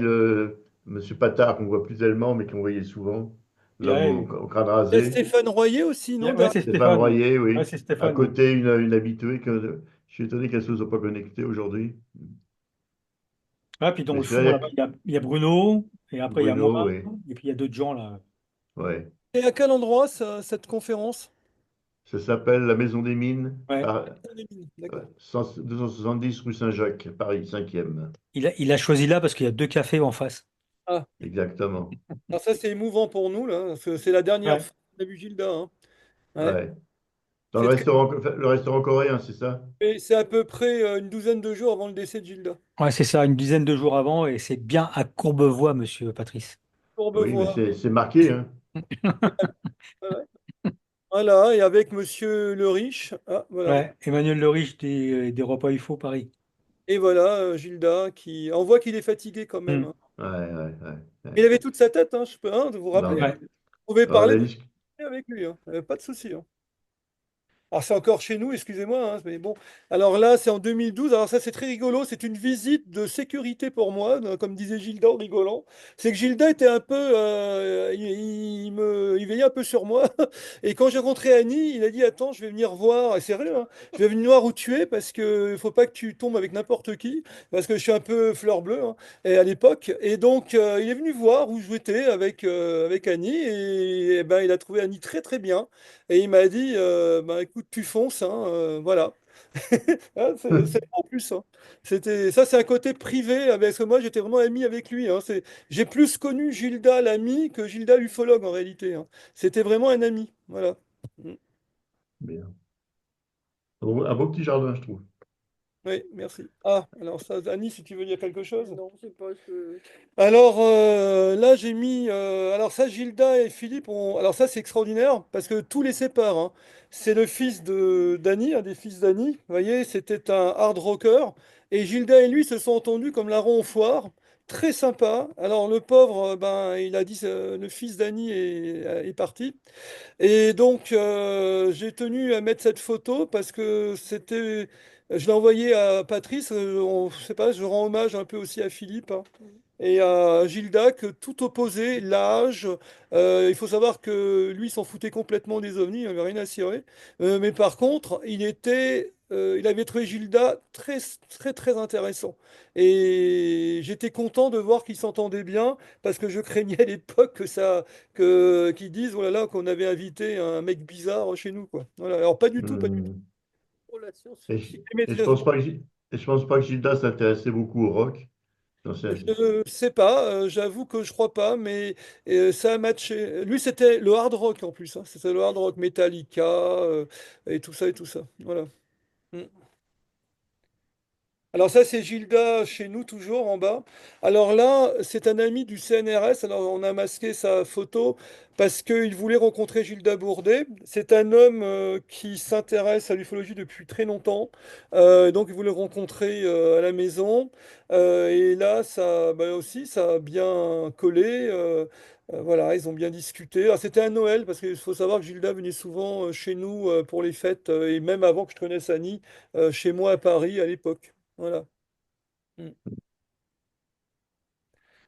Monsieur Patard, qu'on voit plus tellement, mais qu'on voyait souvent. L'homme Ouais, au crâne Il y a rasé. Stéphane Royer aussi, non? ouais, c'est Stéphane Stéphane. Ouais, Royer, ouais, oui. c'est À Stéphane. Ouais. côté, une habituée je suis étonné qu'elle ne se soit pas connectée aujourd'hui. Ah, puis dans Mais le celui-là, fond, là-bas, il y a Bruno, et après il y a moi, Bruno, oui. et puis il y a d'autres gens là. Ouais. Et à quel endroit, cette conférence? Ça s'appelle la Maison des Mines, Ouais. D'accord. 270 rue Saint-Jacques, Paris, 5e. Il a choisi là parce qu'il y a deux cafés en face. Ah, Exactement. alors ça, c'est émouvant pour nous, là, parce que c'est la dernière Ouais. fois qu'on a vu Gilda, hein. Ouais. Ouais. Dans C'est très- le restaurant coréen, c'est ça? et c'est à peu près une douzaine de jours avant le décès de Gilda. Ouais, c'est ça, une dizaine de jours avant, et c'est bien à Courbevoie, monsieur Patrice. Oui, mais Courbevoie. c'est marqué, hein. Ouais. Voilà, et avec Monsieur le Riche. Ah, voilà. Ouais, Emmanuel Le Riche des repas UFO Paris. Et voilà, Gilda, qui. On voit qu'il est fatigué quand même, Hmm. hein. Ouais, ouais, ouais, Il ouais. avait toute sa tête, hein, je peux, hein, de vous rappeler, hein. Non. Ouais. Vous pouvez Alors, parler, vous avec lui, hein. Pas de souci, hein. Alors c'est encore chez nous, excusez-moi, hein, mais bon. Alors là, c'est en 2012. Alors ça, c'est très rigolo. C'est une visite de sécurité pour moi, comme disait Gilda en rigolant. C'est que Gilda était un peu, il veillait un peu sur moi. Et quand j'ai rencontré Annie, il a dit, attends, je vais venir voir. Et sérieux, hein, je vais venir voir où tu es parce que faut pas que tu tombes avec n'importe qui, parce que je suis un peu fleur bleue, hein, et à l'époque. Et donc il est venu voir où j'étais avec Annie, et ben il a trouvé Annie très très bien. Et il m'a dit, bah, écoute, tu fonces, hein, voilà. Ah, c'est en plus, hein. Ça, c'est un côté privé, parce que moi, j'étais vraiment ami avec lui, hein. J'ai plus connu Gilda l'ami que Gilda l'ufologue en réalité, hein. C'était vraiment un ami, voilà. Mm. bien. Un beau petit jardin, je trouve. Oui, merci. Ah, alors ça, Annie, si tu veux dire quelque chose. Non, c'est pas ce. Alors là, j'ai mis. Alors ça, Gilda et Philippe ont. Alors ça, c'est extraordinaire parce que tout les sépare, hein. C'est le fils de d'Annie, un des fils d'Annie. Vous voyez, c'était un hard rocker. Et Gilda et lui se sont entendus comme larron au foire. Très sympa. Alors le pauvre, ben, il a dit, le fils d'Annie est parti. Et donc, j'ai tenu à mettre cette photo parce que c'était. Je l'ai envoyé à Patrice. Je sais pas, je rends hommage un peu aussi à Philippe, hein, et à Gilda, que tout opposé, l'âge. Il faut savoir que lui s'en foutait complètement des ovnis, il n'avait rien à cirer. Mais par contre, il avait trouvé Gilda très, très, très intéressant. Et j'étais content de voir qu'ils s'entendaient bien, parce que je craignais à l'époque qu'ils disent, oh là là, qu'on avait invité un mec bizarre chez nous, quoi. Voilà. Alors pas du tout, pas du tout. Hmm. Oh, la Et, je science-fiction. Il aimait et je très pense pas et je pense pas que Gilda s'intéressait beaucoup au rock. Non, Je sais pas, j'avoue que je crois pas, mais ça a matché. Lui, c'était le hard rock en plus, hein. C'était le hard rock Metallica, et tout ça et tout ça. Voilà. Mm. Alors ça, c'est Gilda chez nous, toujours en bas. Alors là, c'est un ami du CNRS. Alors on a masqué sa photo parce qu'il voulait rencontrer Gilda Bourdet. C'est un homme qui s'intéresse à l'ufologie depuis très longtemps. Donc il voulait le rencontrer à la maison. Et là, ça bah, aussi, ça a bien collé. Voilà, ils ont bien discuté. Alors, c'était à Noël parce qu'il faut savoir que Gilda venait souvent chez nous pour les fêtes et même avant que je connaisse Annie, chez moi à Paris à l'époque. Voilà. Mm.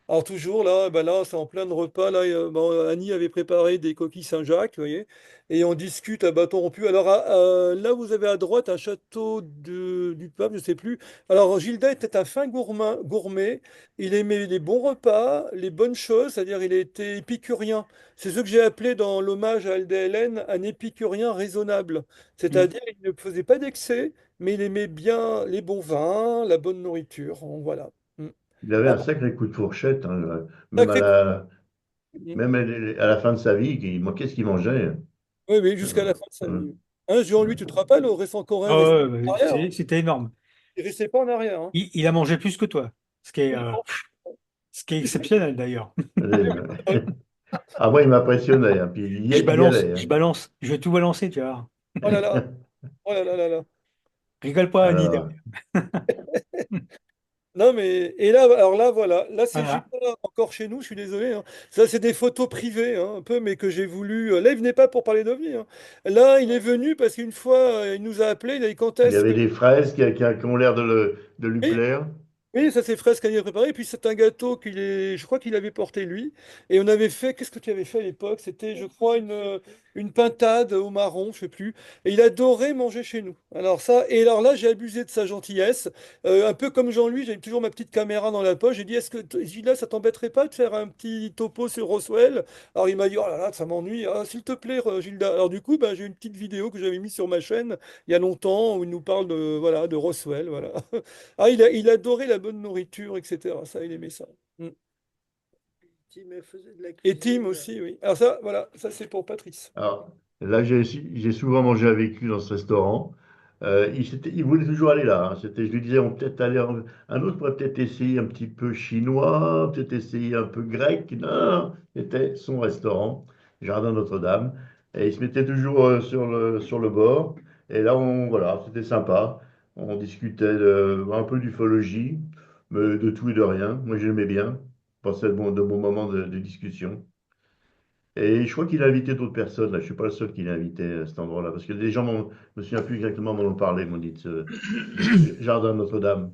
Alors toujours là, bah là, c'est en plein de repas. Là, bon, Annie avait préparé des coquilles Saint-Jacques, vous voyez, et on discute à bâton rompu. Alors là, vous avez à droite un château du pape, je sais plus. Alors Gilda était un fin gourmet. Il aimait les bons repas, les bonnes choses, c'est-à-dire il était épicurien. C'est ce que j'ai appelé dans l'hommage à LDLN un épicurien raisonnable. Mm. C'est-à-dire il ne faisait pas d'excès, mais il aimait bien les bons vins, la bonne nourriture. Voilà. Mm. Il avait Ah, un sacré coup de fourchette, hein, même sacré coup. même à la fin de sa vie, qu'est-ce qu'il mangeait? Oui, oui, jusqu'à Euh, la fin de sa euh, vie. Hein, Jean-Louis, tu te rappelles, au récent Coréen Ah restait ouais, en ouais, arrière, hein. c'était énorme. Il restait pas en arrière, hein. Il a mangé plus que toi, Oui, bon. ce qui est exceptionnel d'ailleurs. Ah, moi, il m'impressionnait, hein, puis il y allait, Je hein. balance, je vais tout balancer, tu vois. Oh là là, oh là là là là. Rigole pas, Annie, Alors, derrière. Non, mais, et là, alors là, voilà, là, c'est Voilà. Gilda encore chez nous, je suis désolé, hein. Ça, c'est des photos privées, hein, un peu, mais que j'ai voulu. Là, il venait pas pour parler d'OVNI, hein. Là, il est venu parce qu'une fois, il nous a appelé, il a dit quand il y est-ce avait que. des fraises qui ont l'air de lui Oui, plaire. oui, ça c'est frais ce qu'il a préparé. Et puis c'est un gâteau je crois qu'il avait porté lui. Et on avait fait, qu'est-ce que tu avais fait à l'époque? C'était, je crois, une pintade au marron, je sais plus. Et il adorait manger chez nous. Alors ça, et alors là, j'ai abusé de sa gentillesse. Un peu comme Jean-Louis, j'ai toujours ma petite caméra dans la poche. J'ai dit, est-ce que, Gilles, ça t'embêterait pas de faire un petit topo sur Roswell? Alors il m'a dit, oh là là, ça m'ennuie. Ah, s'il te plaît, Gilda. Alors du coup, bah, j'ai une petite vidéo que j'avais mise sur ma chaîne il y a longtemps où il nous parle de, voilà, de Roswell, voilà. Ah, il adorait la bonne nourriture, etc. Ça, il aimait ça. Mm. Tim elle faisait de la Et Tim cuisine. aussi, oui. Alors ça, voilà, ça c'est pour Patrice. Alors, là, j'ai souvent mangé avec lui dans ce restaurant. Il voulait toujours aller là, hein. Je lui disais, on peut peut-être aller, un autre pourrait peut-être essayer un petit peu chinois, peut-être essayer un peu grec. Non, non, non, c'était son restaurant, Jardin Notre-Dame. Et il se mettait toujours sur le bord. Et là, voilà, c'était sympa. On discutait un peu d'ufologie, mais de tout et de rien. Moi, j'aimais bien. Passait de bons moments de discussion. Et je crois qu'il a invité d'autres personnes, là. Je ne suis pas le seul qu'il a invité à cet endroit-là. Parce que des gens, je me souviens plus exactement, m'en ont parlé, m'ont dit de ce jardin Notre-Dame.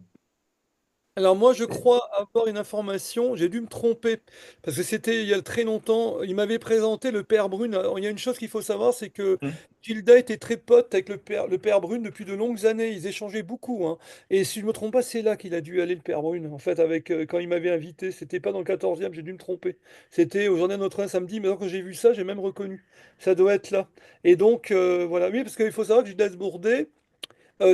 Alors moi, je Et crois avoir une information, j'ai dû me tromper, parce que c'était il y a très longtemps, il m'avait présenté le père Brune. Alors, il y a une chose qu'il faut savoir, c'est que Mm. Gilda était très pote avec le père Brune depuis de longues années, ils échangeaient beaucoup, hein. Et si je me trompe pas, c'est là qu'il a dû aller, le père Brune, en fait, avec, quand il m'avait invité, c'était pas dans le 14e, j'ai dû me tromper. C'était au Journée de Notre-Dame samedi, mais quand j'ai vu ça, j'ai même reconnu. Ça doit être là. Et donc, voilà, oui, parce qu'il faut savoir que Gildas Bourdet,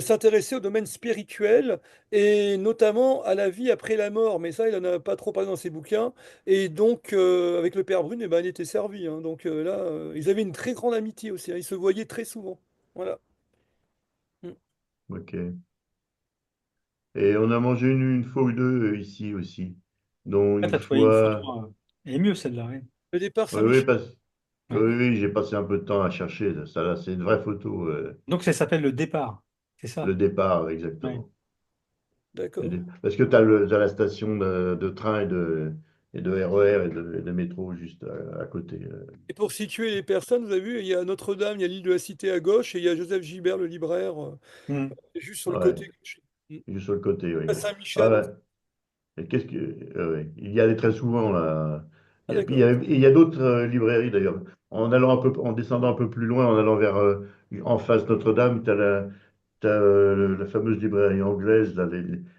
s'intéresser au domaine spirituel et notamment à la vie après la mort. Mais ça, il n'en a pas trop parlé dans ses bouquins. Et donc, avec le père Brune, eh ben, il était servi, hein. Donc là, ils avaient une très grande amitié aussi, hein. Ils se voyaient très souvent. Voilà. Mm. ok. Et on a mangé une fois ou deux ici aussi. Dont Ah, une t'as trouvé une photo. fois. Elle est mieux celle-là, ouais. Le départ Oui, oui, Saint-Michel. Ouais. oui, oui, j'ai passé un peu de temps à chercher. Ça, là, c'est une vraie photo, Donc ça s'appelle le départ. C'est le ça. départ, Ouais. exactement. D'accord. Parce que tu as, la station de train et de RER et de métro juste à côté. Et pour situer les personnes, vous avez vu, il y a Notre-Dame, il y a l'île de la Cité à gauche, et il y a Joseph Gilbert, le libraire, Mm. juste sur le Ouais, côté gauche. Mm. juste sur le côté, À oui. Ah, Saint-Michel ouais. aussi. Et ouais. Il y allait très souvent là. Ah, Puis d'accord. il y a d'autres librairies d'ailleurs. En descendant un peu plus loin, en allant vers en face Notre-Dame, tu as la fameuse librairie anglaise, là,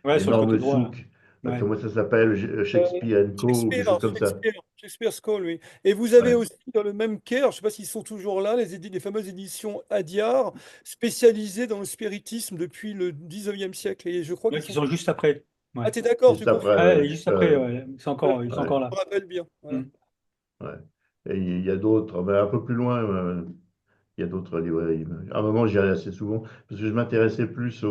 Ouais, sur le côté l'énorme droit, là. souk. Ouais. Comment ça s'appelle? Euh, Shakespeare Co. ou quelque chose comme ça. Shakespeare School, oui. Et vous avez Ouais. aussi dans le même quai, alors je ne sais pas s'ils sont toujours là, les fameuses éditions Adiar, spécialisées dans le spiritisme depuis le 19e siècle. Et je crois Ouais, qu'ils qui sont. sont juste après. Ah, Ouais. t'es d'accord, tu Juste après, confirmes? Ouais, ouais. juste après, ouais. Ils sont Ouais. encore Je là. me rappelle bien. Mm. Voilà. Ouais. Et il y a d'autres, mais un peu plus loin, il y a d'autres librairies. À un moment, j'y allais assez souvent parce que je m'intéressais plus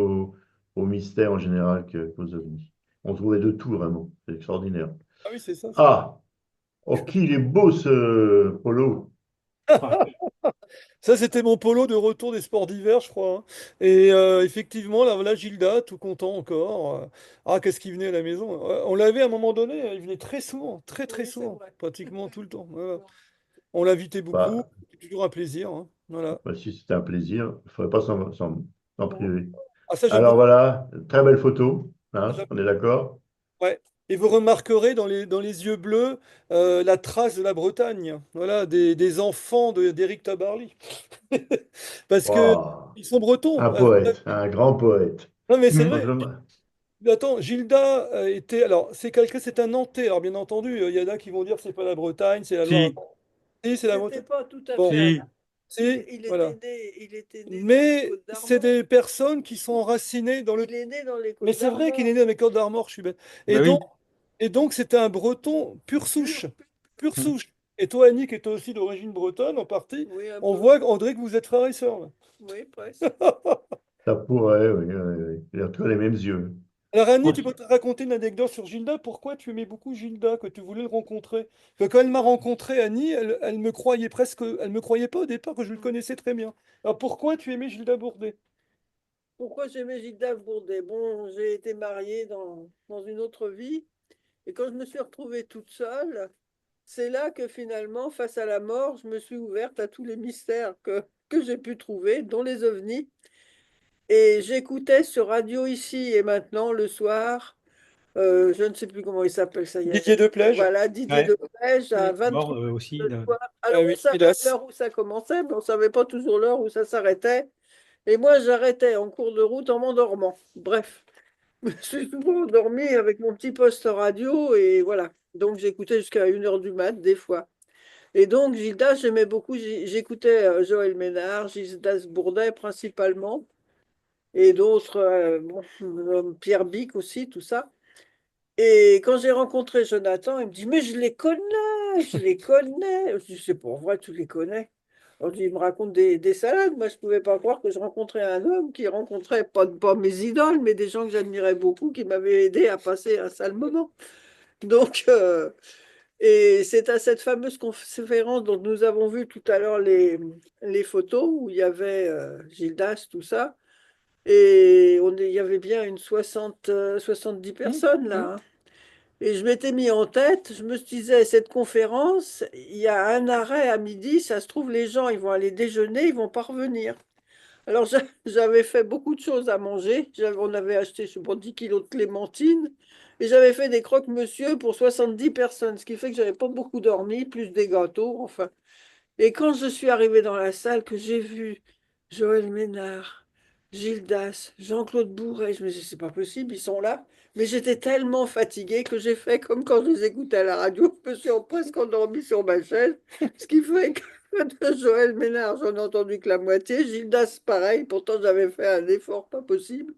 au mystère en général qu'aux ovnis. On trouvait de tout vraiment. C'est extraordinaire. Ah oui, c'est ça. Ah, oh, qu'il est beau ce polo. Ouais. Ça, c'était mon polo de retour des sports d'hiver, je crois, hein. Et effectivement, là, voilà, Gilda, tout content encore. Ah, qu'est-ce qu'il venait à la maison. On l'avait à un moment donné, il venait très souvent, très très Oui, c'est souvent, vrai. pratiquement tout le temps. Voilà. On l'invitait beaucoup, Bah, c'était toujours un plaisir, hein. Voilà. bah, si c'était un plaisir, il ne faudrait pas s'en Non. priver. Ah, ça, j'aime Alors beaucoup. voilà, très belle photo, Ah, hein, on est d'accord? ouais. Et vous remarquerez dans les yeux bleus la trace de la Bretagne, voilà, des enfants d'Éric Tabarly. Parce que Waouh, ils sont bretons. un poète, un grand poète. Non, mais c'est Mm. vrai. Franchement, Attends, Gilda était. Alors, c'est un Nantais. Alors, bien entendu, il y en a qui vont dire que c'est pas la Bretagne, c'est la Loire. Si, Si, c'est la C'était Bretagne. pas tout à Bon, fait un. si, si, voilà. Il était né dans les Mais Côtes c'est d'Armor. des personnes qui sont enracinées dans le. Il est né dans les Mais Côtes c'est vrai qu'il est d'Armor. né dans les Côtes d'Armor, je suis bête. Et bah donc, oui. c'était un breton pure Pur, souche. Pure Mm. souche. Et toi, Annie, qui est aussi d'origine bretonne, en partie, oui, un on peu. voit, on dirait que vous êtes frères et sœurs, là. Oui, presque. ça pourrait, oui, oui, oui. Il a tous les mêmes yeux. Alors, Annie, Moi, tu peux te raconter une anecdote sur Gilda? Pourquoi tu aimais beaucoup Gilda, que tu voulais le rencontrer? Que quand elle m'a rencontré, Annie, elle me croyait presque, elle me croyait pas au départ que je le connaissais très bien. Alors, pourquoi tu aimais Gilda Bourdet? Pourquoi j'aimais Gilda Bourdet? Bon, j'ai été mariée dans une autre vie. Et quand je me suis retrouvée toute seule, c'est là que finalement, face à la mort, je me suis ouverte à tous les mystères que j'ai pu trouver, dont les ovnis. Et j'écoutais sur Radio Ici et Maintenant le soir, je ne sais plus comment il s'appelle, ça y est. Didier Deplège? Voilà, Didier ouais, Deplège à Mm. mort 23 aussi. le soir. Ah Alors, on oui, savait hélas. l'heure où ça commençait, mais on ne savait pas toujours l'heure où ça s'arrêtait. Et moi, j'arrêtais en cours de route en m'endormant. Bref, je me suis souvent endormie avec mon petit poste radio et voilà. Donc, j'écoutais jusqu'à 1 heure du mat, des fois. Et donc, Gildas, j'aimais beaucoup. J'écoutais Joël Ménard, Gildas Bourdet principalement, et d'autres, bon, Pierre Bic aussi, tout ça. Et quand j'ai rencontré Jonathan, il me dit, mais je les connais. Je dis, c'est pas vrai, tu les connais. Alors, il me raconte des salades. Moi, je pouvais pas croire que je rencontrais un homme qui rencontrait pas mes idoles, mais des gens que j'admirais beaucoup, qui m'avaient aidé à passer un sale moment. Donc, et c'est à cette fameuse conférence dont nous avons vu tout à l'heure les photos où il y avait Gildas, tout ça. Et il y avait bien une 70 Mm, personnes mm. là, hein. Et je m'étais mis en tête, je me disais, cette conférence, il y a un arrêt à midi, ça se trouve, les gens, ils vont aller déjeuner, ils vont pas revenir. Alors, j'avais fait beaucoup de choses à manger. On avait acheté, je sais pas, 10 kilos de clémentines. Et j'avais fait des croque-monsieur pour 70 personnes, ce qui fait que j'avais pas beaucoup dormi, plus des gâteaux, enfin. Et quand je suis arrivée dans la salle, que j'ai vu Joël Ménard, Gildas, Jean-Claude Bourret, je me suis dit, c'est pas possible, ils sont là. Mais j'étais tellement fatiguée que j'ai fait comme quand je les écoutais à la radio, je me suis presque endormie sur ma chaise, ce qui fait que de Joël Ménard, j'en ai entendu que la moitié, Gildas, pareil, pourtant j'avais fait un effort pas possible.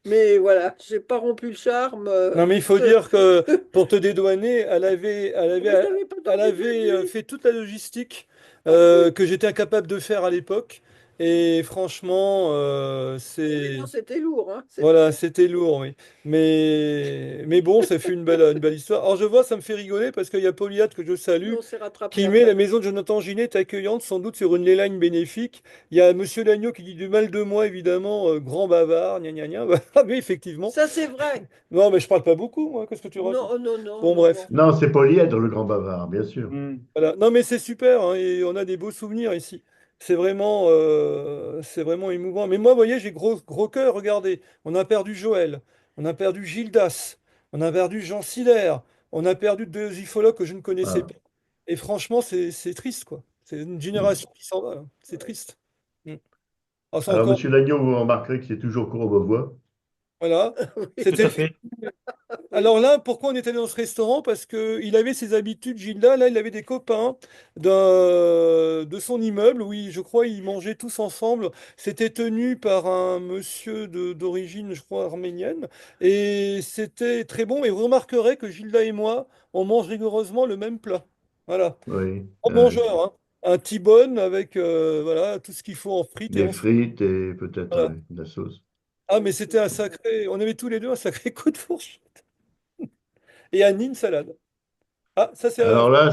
Mais voilà, j'ai pas rompu le charme. Non, mais il faut dire que pour te dédouaner, Mais je n'avais pas elle dormi de la avait nuit. fait toute la logistique Ah oui, que j'étais incapable de faire à l'époque. Et franchement, oui, non, c'est. c'était lourd, hein. Voilà, c'était lourd, oui. Mais bon, ça fut une belle histoire. Alors, je vois, ça me fait rigoler parce qu'il y a Pauliade que je salue On s'est rattrapé qui met après. la maison de Jonathan Ginet accueillante, sans doute sur une line bénéfique. Il y a Monsieur Lagneau qui dit du mal de moi, évidemment, grand bavard, gna gna gna. Ah, mais effectivement. Ça, c'est vrai. Non, mais je parle pas beaucoup, moi. Qu'est-ce que tu racontes? Non, non, non, Bon, non, bref. non. Non, c'est Polyèdre, le grand bavard, bien sûr. Mm. Voilà. Non, mais c'est super, hein, et on a des beaux souvenirs ici. C'est vraiment émouvant. Mais moi, vous voyez, j'ai gros cœur. Regardez, on a perdu Joël, on a perdu Gildas, on a perdu Jean Sider, on a perdu deux ufologues que je ne connaissais Ah. pas. Et franchement, c'est triste, quoi. C'est une Mm. génération qui s'en va, hein. C'est Ouais. triste. Mm. Ah, c'est Alors, encore. monsieur Lagneau, vous remarquerez que c'est toujours Courbevoie. Voilà. Tout C'était à le fait. Oui. Alors là, pourquoi on était allé dans ce restaurant? Parce que il avait ses habitudes, Gilda. Là, il avait des copains de son immeuble. Oui, je crois, ils mangeaient tous ensemble. C'était tenu par un monsieur d'origine, je crois, arménienne. Et c'était très bon. Et vous remarquerez que Gilda et moi, on mange rigoureusement le même plat. Voilà. Oui, En mangeur, hein. Un T-bone avec voilà, tout ce qu'il faut en frites et des en sauce. frites et peut-être Voilà. de la sauce. Ah, mais Donc, c'était un sacré. On avait tous les deux un sacré coup de fourche. Et Annie, une salade. Ah, ça, c'est. Alors là,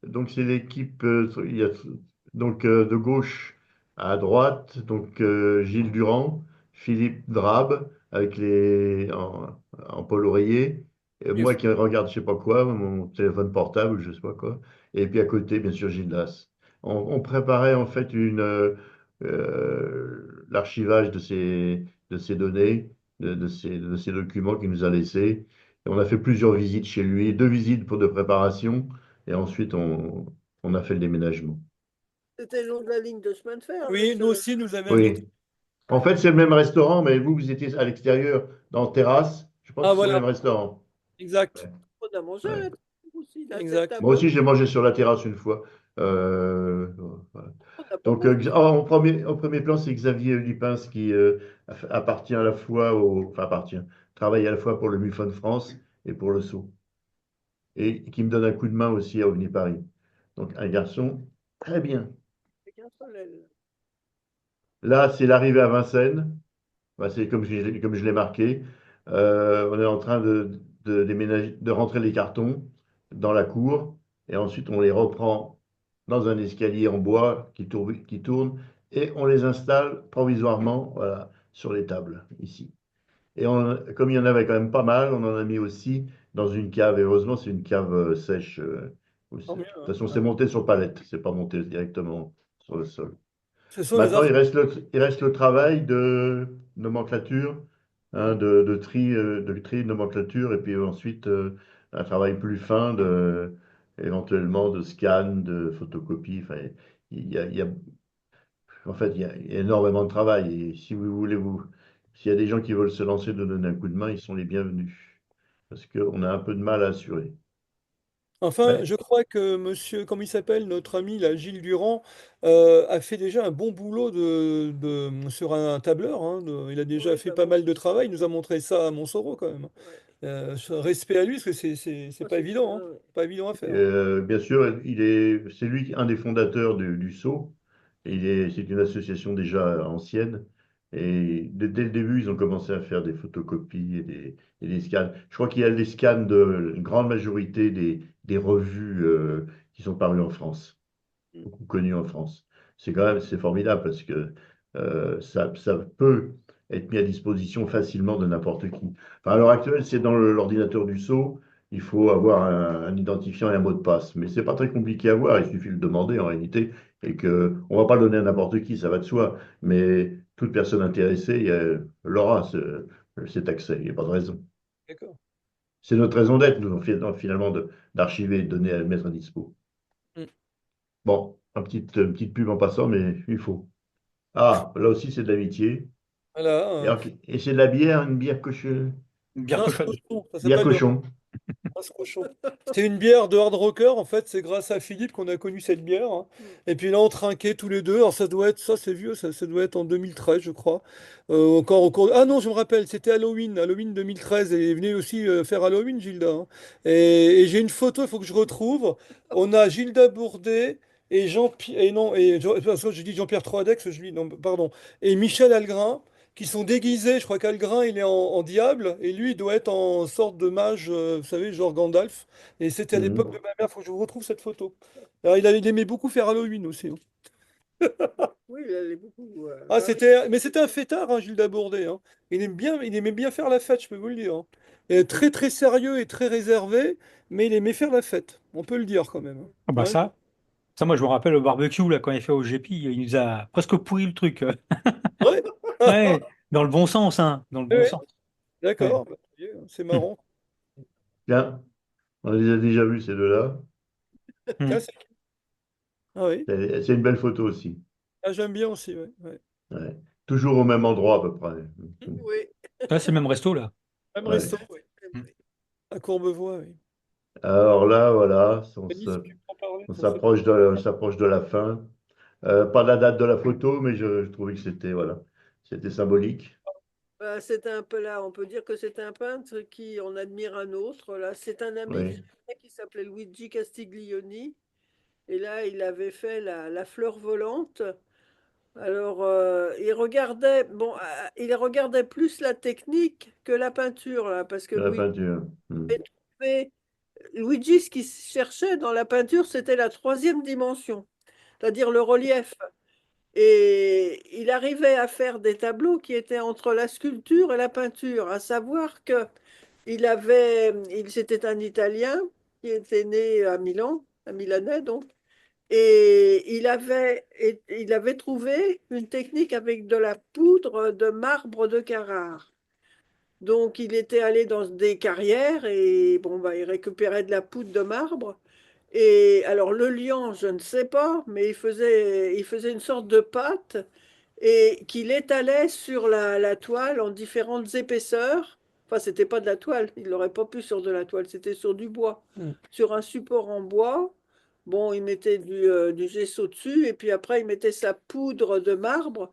donc c'est l'équipe il y a, donc de gauche à droite, donc Gilles Durand, Philippe Drabe avec en Paul Oreiller, et moi qui regarde je sais pas quoi, mon téléphone portable, je sais pas quoi, et puis à côté bien sûr Gilles Das. On préparait en fait l'archivage de ces données, de ces documents qu'il nous a laissés. On a fait plusieurs visites chez lui, 2 visites de préparation, et ensuite on a fait le déménagement. c'était le long de la ligne de chemin de fer, Oui, nous monsieur. aussi, nous avez invité. Oui. En fait, c'est le même restaurant, mais vous étiez à l'extérieur, dans la terrasse. Je pense Ah, que c'est le voilà, même restaurant. exact. Ouais, On a mangé ouais. aussi, la tête Exact. à Moi bœuf. aussi, j'ai mangé sur la terrasse une fois. Voilà. On n'a pas Donc, mangé. en premier plan, c'est Xavier Lupins qui appartient à la fois enfin, travaille à la fois pour le MUFON France et pour le Sceau. Et qui me donne un coup de main aussi à OVNI Paris. Donc, un garçon très bien. Avec un seul L. Là, c'est l'arrivée à Vincennes. Bah, c'est comme je l'ai marqué. On est en train de déménager, de rentrer les cartons dans la cour. Et ensuite, on les reprend dans un escalier en bois qui tourne. Et on les installe provisoirement, voilà, sur les tables, ici. Et comme il y en avait quand même pas mal, on en a mis aussi dans une cave. Et heureusement, c'est une cave sèche. Tant De mieux, toute hein. façon, c'est Ouais. monté sur palette. C'est pas monté directement sur le sol. Ce sont les Maintenant, infos. il reste le travail de nomenclature, hein, de tri de nomenclature, et puis ensuite un travail plus fin éventuellement de scan, de photocopie. Enfin, il y a, en fait, il y a énormément de travail. Et si vous voulez s'il y a des gens qui veulent se lancer, de donner un coup de main, ils sont les bienvenus. Parce qu'on a un peu de mal à assurer. Enfin, Mais je crois que monsieur, comment il s'appelle, notre ami, là, Gilles Durand, a fait déjà un bon boulot sur un tableur, hein, il a déjà Oui, fait bah, pas mal de travail. Il nous a montré ça à Montsoreau, quand même. ouais. Respect à lui, parce que c'est Ah, pas c'est évident, hein. ouais. Pas évident à faire, hein. Bien sûr, c'est lui un des fondateurs du Sceau. C'est une association déjà ancienne. Et dès le début, ils ont commencé à faire des photocopies et des scans. Je crois qu'il y a des scans de une grande majorité des revues qui sont parues en France, beaucoup connues en France. C'est formidable parce que ça peut être mis à disposition facilement de n'importe qui. Enfin, à l'heure actuelle, c'est dans l'ordinateur du Sceau. Il faut avoir un identifiant et un mot de passe. Mais c'est pas très compliqué à voir, il suffit de le demander en réalité. Et que on va pas le donner à n'importe qui, ça va de soi. Mais toute personne intéressée l'aura, cet accès. Il n'y a pas de raison. D'accord. C'est notre raison d'être, nous, finalement, d'archiver et de donner à mettre à dispo. Mm. Bon, une petite pub en passant, mais il faut. Ah, là aussi, c'est de l'amitié. Voilà, Et c'est de la bière, une bière Une bière Rince cochonne. Cochon, ça bière s'appelle le cochon. Rince Cochon. C'était une bière de hard rocker, en fait, c'est grâce à Philippe qu'on a connu cette bière, hein. Mm. Et puis là, on trinquait tous les deux. Alors ça doit être, ça c'est vieux, ça doit être en 2013, je crois. Encore au cours. Ah non, je me rappelle, c'était Halloween 2013. Et il venait aussi faire Halloween, Gilda, hein. Et j'ai une photo, il faut que je retrouve. On a Gilda Bourdet et et non, parce que je dis Jean-Pierre Troadex, je dis, non, pardon, et Michel Algrin, qui sont déguisés. Je crois qu'Algrin, il est en diable, et lui, il doit être en sorte de mage, vous savez, genre Gandalf. Et c'était à l'époque de Mhm. ma mère, faut que je vous retrouve cette photo. Alors, il aimait beaucoup faire Halloween aussi, hein. Oui, elle est beaucoup Ah, variée. mais c'était un fêtard, hein, Gilles Dabourdet, hein. Il aimait bien faire la fête, je peux vous le dire, hein. Et très très sérieux et très réservé, mais il aimait faire la fête. On peut le dire quand même, hein. Ah bah Ouais. ça, moi je me rappelle au barbecue là quand il fait au GP, il nous a presque pourri le truc. Ouais. Ouais, dans le bon sens, hein, dans le bon Ouais, sens. Ouais. d'accord. Bah, c'est Hum, marrant. Tiens, on les a déjà vus, ces deux-là. Tiens, hum. ah oui. C'est une belle photo aussi. Ah, j'aime bien aussi, ouais. Ouais. Ouais. Toujours au même endroit, à peu près. Oui, Là, c'est le même resto là. Même Ouais. resto, oui. Hum. à Courbevoie, oui. Alors là, voilà, Denis, si tu peux en parler, on on sait. s'approche de la fin. Pas la date de la photo, mais je trouvais que c'était symbolique. Bah, c'est un peu là, on peut dire que c'est un peintre qui en admire un autre. Là, c'est un ami que Oui. j'avais qui s'appelait Luigi Castiglioni. Et là, il avait fait la fleur volante. Alors, il regardait plus la technique que la peinture, là, parce que De la peinture. trouvait- Luigi, ce qu'il cherchait dans la peinture, c'était la troisième dimension, c'est-à-dire le relief. Et il arrivait à faire des tableaux qui étaient entre la sculpture et la peinture, à savoir que c'était un Italien qui était né à Milan, un Milanais donc, et il avait trouvé une technique avec de la poudre de marbre de Carrare. Donc il était allé dans des carrières et bon, bah, il récupérait de la poudre de marbre. Et alors le liant, je ne sais pas, mais il faisait une sorte de pâte et qu'il étalait sur la toile en différentes épaisseurs. Enfin, c'était pas de la toile, il l'aurait pas pu sur de la toile, c'était sur du bois, sur un support en bois. Bon, il mettait du gesso dessus et puis après il mettait sa poudre de marbre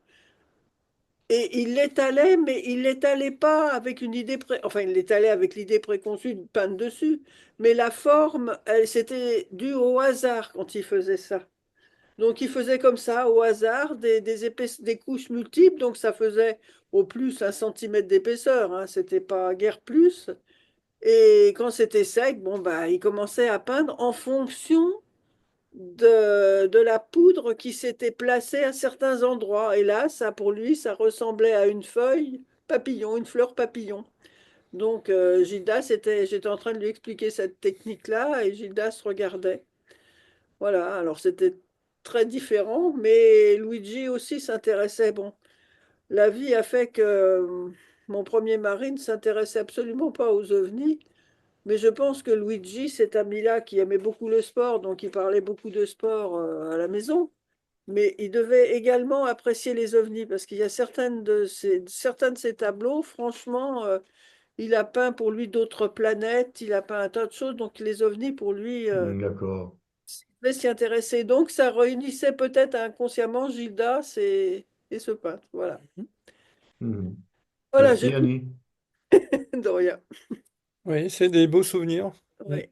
et il l'étalait, mais il l'étalait pas avec une enfin, il l'étalait avec l'idée préconçue de peindre dessus, mais la forme, c'était dû au hasard quand il faisait ça. Donc il faisait comme ça, au hasard, des couches multiples, donc ça faisait au plus 1 centimètre d'épaisseur, hein, c'était pas guère plus. Et quand c'était sec, bon bah il commençait à peindre en fonction de la poudre qui s'était placée à certains endroits. Et là, ça pour lui, ça ressemblait à une feuille papillon, une fleur papillon. Donc j'étais en train de lui expliquer cette technique-là et Gildas regardait. Voilà, alors c'était très différent, mais Luigi aussi s'intéressait. Bon, la vie a fait que mon premier mari ne s'intéressait absolument pas aux ovnis, mais je pense que Luigi, cet ami-là qui aimait beaucoup le sport, donc il parlait beaucoup de sport à la maison, mais il devait également apprécier les ovnis, parce qu'il y a certains de ses tableaux, franchement, il a peint pour lui d'autres planètes, il a peint un tas de choses, donc les ovnis pour lui, D'accord. devait s'y intéresser. Donc ça réunissait peut-être inconsciemment Gildas et ce peintre. Voilà. Mhm. Voilà, Merci, j'ai tout Annie. de rien. Oui, c'est des beaux souvenirs. Mm. Oui.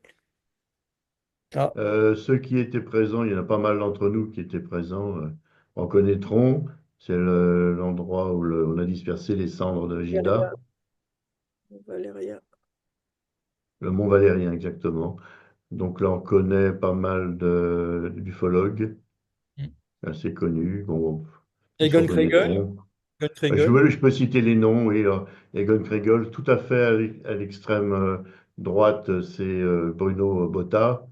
Ah, Ceux qui étaient présents, il y en a pas mal d'entre nous qui étaient présents, en connaîtront. C'est l'endroit où on a dispersé les cendres de Valéria. Gilda, Valéria. le Mont Valérien exactement. Donc là, on connaît pas mal d'ufologues mm. assez connus, bon, qui se Egon Kregel, reconnaîtront. Egon Je, Kregel. ouais, je peux citer les noms, oui. Egon Kregel, tout à fait à l'extrême droite, c'est Bruno Botta.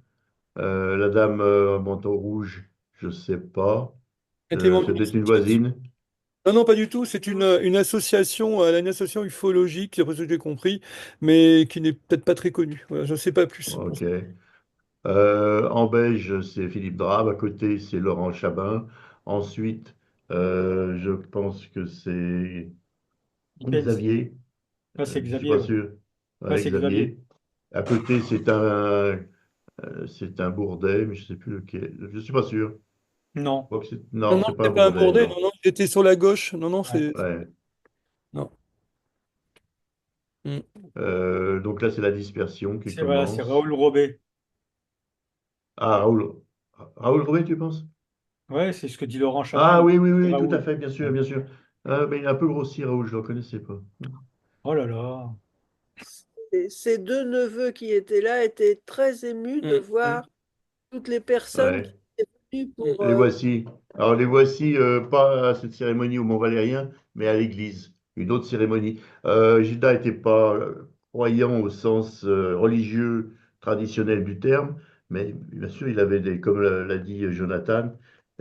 La dame en manteau rouge, je sais pas. Était membre C'est d'une peut-être une association. voisine. Non, non, pas du tout. C'est une association, une association ufologique, d'après ce que j'ai compris, mais qui n'est peut-être pas très connue. Voilà, je ne sais pas plus. Ok. En beige, c'est Philippe Drab. À côté, c'est Laurent Chabin. Ensuite, je pense que c'est Depends. Xavier. Là, c'est Je ne suis Xavier, pas ouais. sûr. Là, Ouais, c'est Xavier. Xavier. À côté, c'est un Bourdet, mais je ne sais plus lequel. Je ne suis pas sûr. Non. Non, Non, non, c'est pas c'est un pas un Bourdet, Bourdet. Non, non. non, il était sur la gauche. Non, non, Ouais. c'est. Ouais. Non. Mm. Donc là, c'est la dispersion qui C'est voilà, c'est commence. Raoul Robet. Ah, Raoul Rouet, tu penses? Ouais, c'est ce que dit Laurent Chabin. Ah oui, oui, C'est oui, tout à Raoul. fait, bien sûr, Ouais. bien sûr. Ah, mais il est un peu grossi, Raoul, je ne le connaissais pas. Oh là là. Et ses deux neveux qui étaient là étaient très émus de Mm. Mm. voir toutes les personnes qui Ouais. étaient venues Mm. pour... Les voici. Alors, les voici, pas à cette cérémonie au Mont-Valérien, mais à l'église, une autre cérémonie. Gilda n'était pas croyant au sens religieux traditionnel du terme, mais bien sûr, il avait comme l'a dit Jonathan,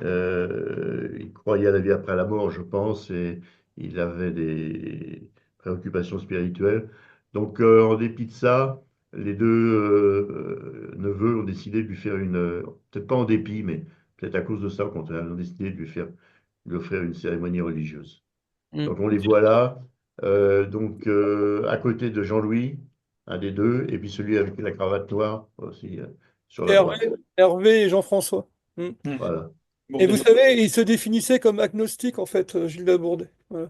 il croyait à la vie après la mort, je pense, et il avait des préoccupations spirituelles. Donc, en dépit de ça, les deux neveux ont décidé de lui faire peut-être pas en dépit, mais peut-être à cause de ça, quand on a décidé de lui offrir une cérémonie religieuse. Mm. Donc on les voit là, donc à côté de Jean-Louis, un des deux, et puis celui avec la cravate noire aussi sur la Hervé, droite. Hervé et Jean-François. Mm. Hmm. Voilà. Et vous Bourdet. savez, il se définissait comme agnostique, en fait, Gilles Bourdet. Voilà.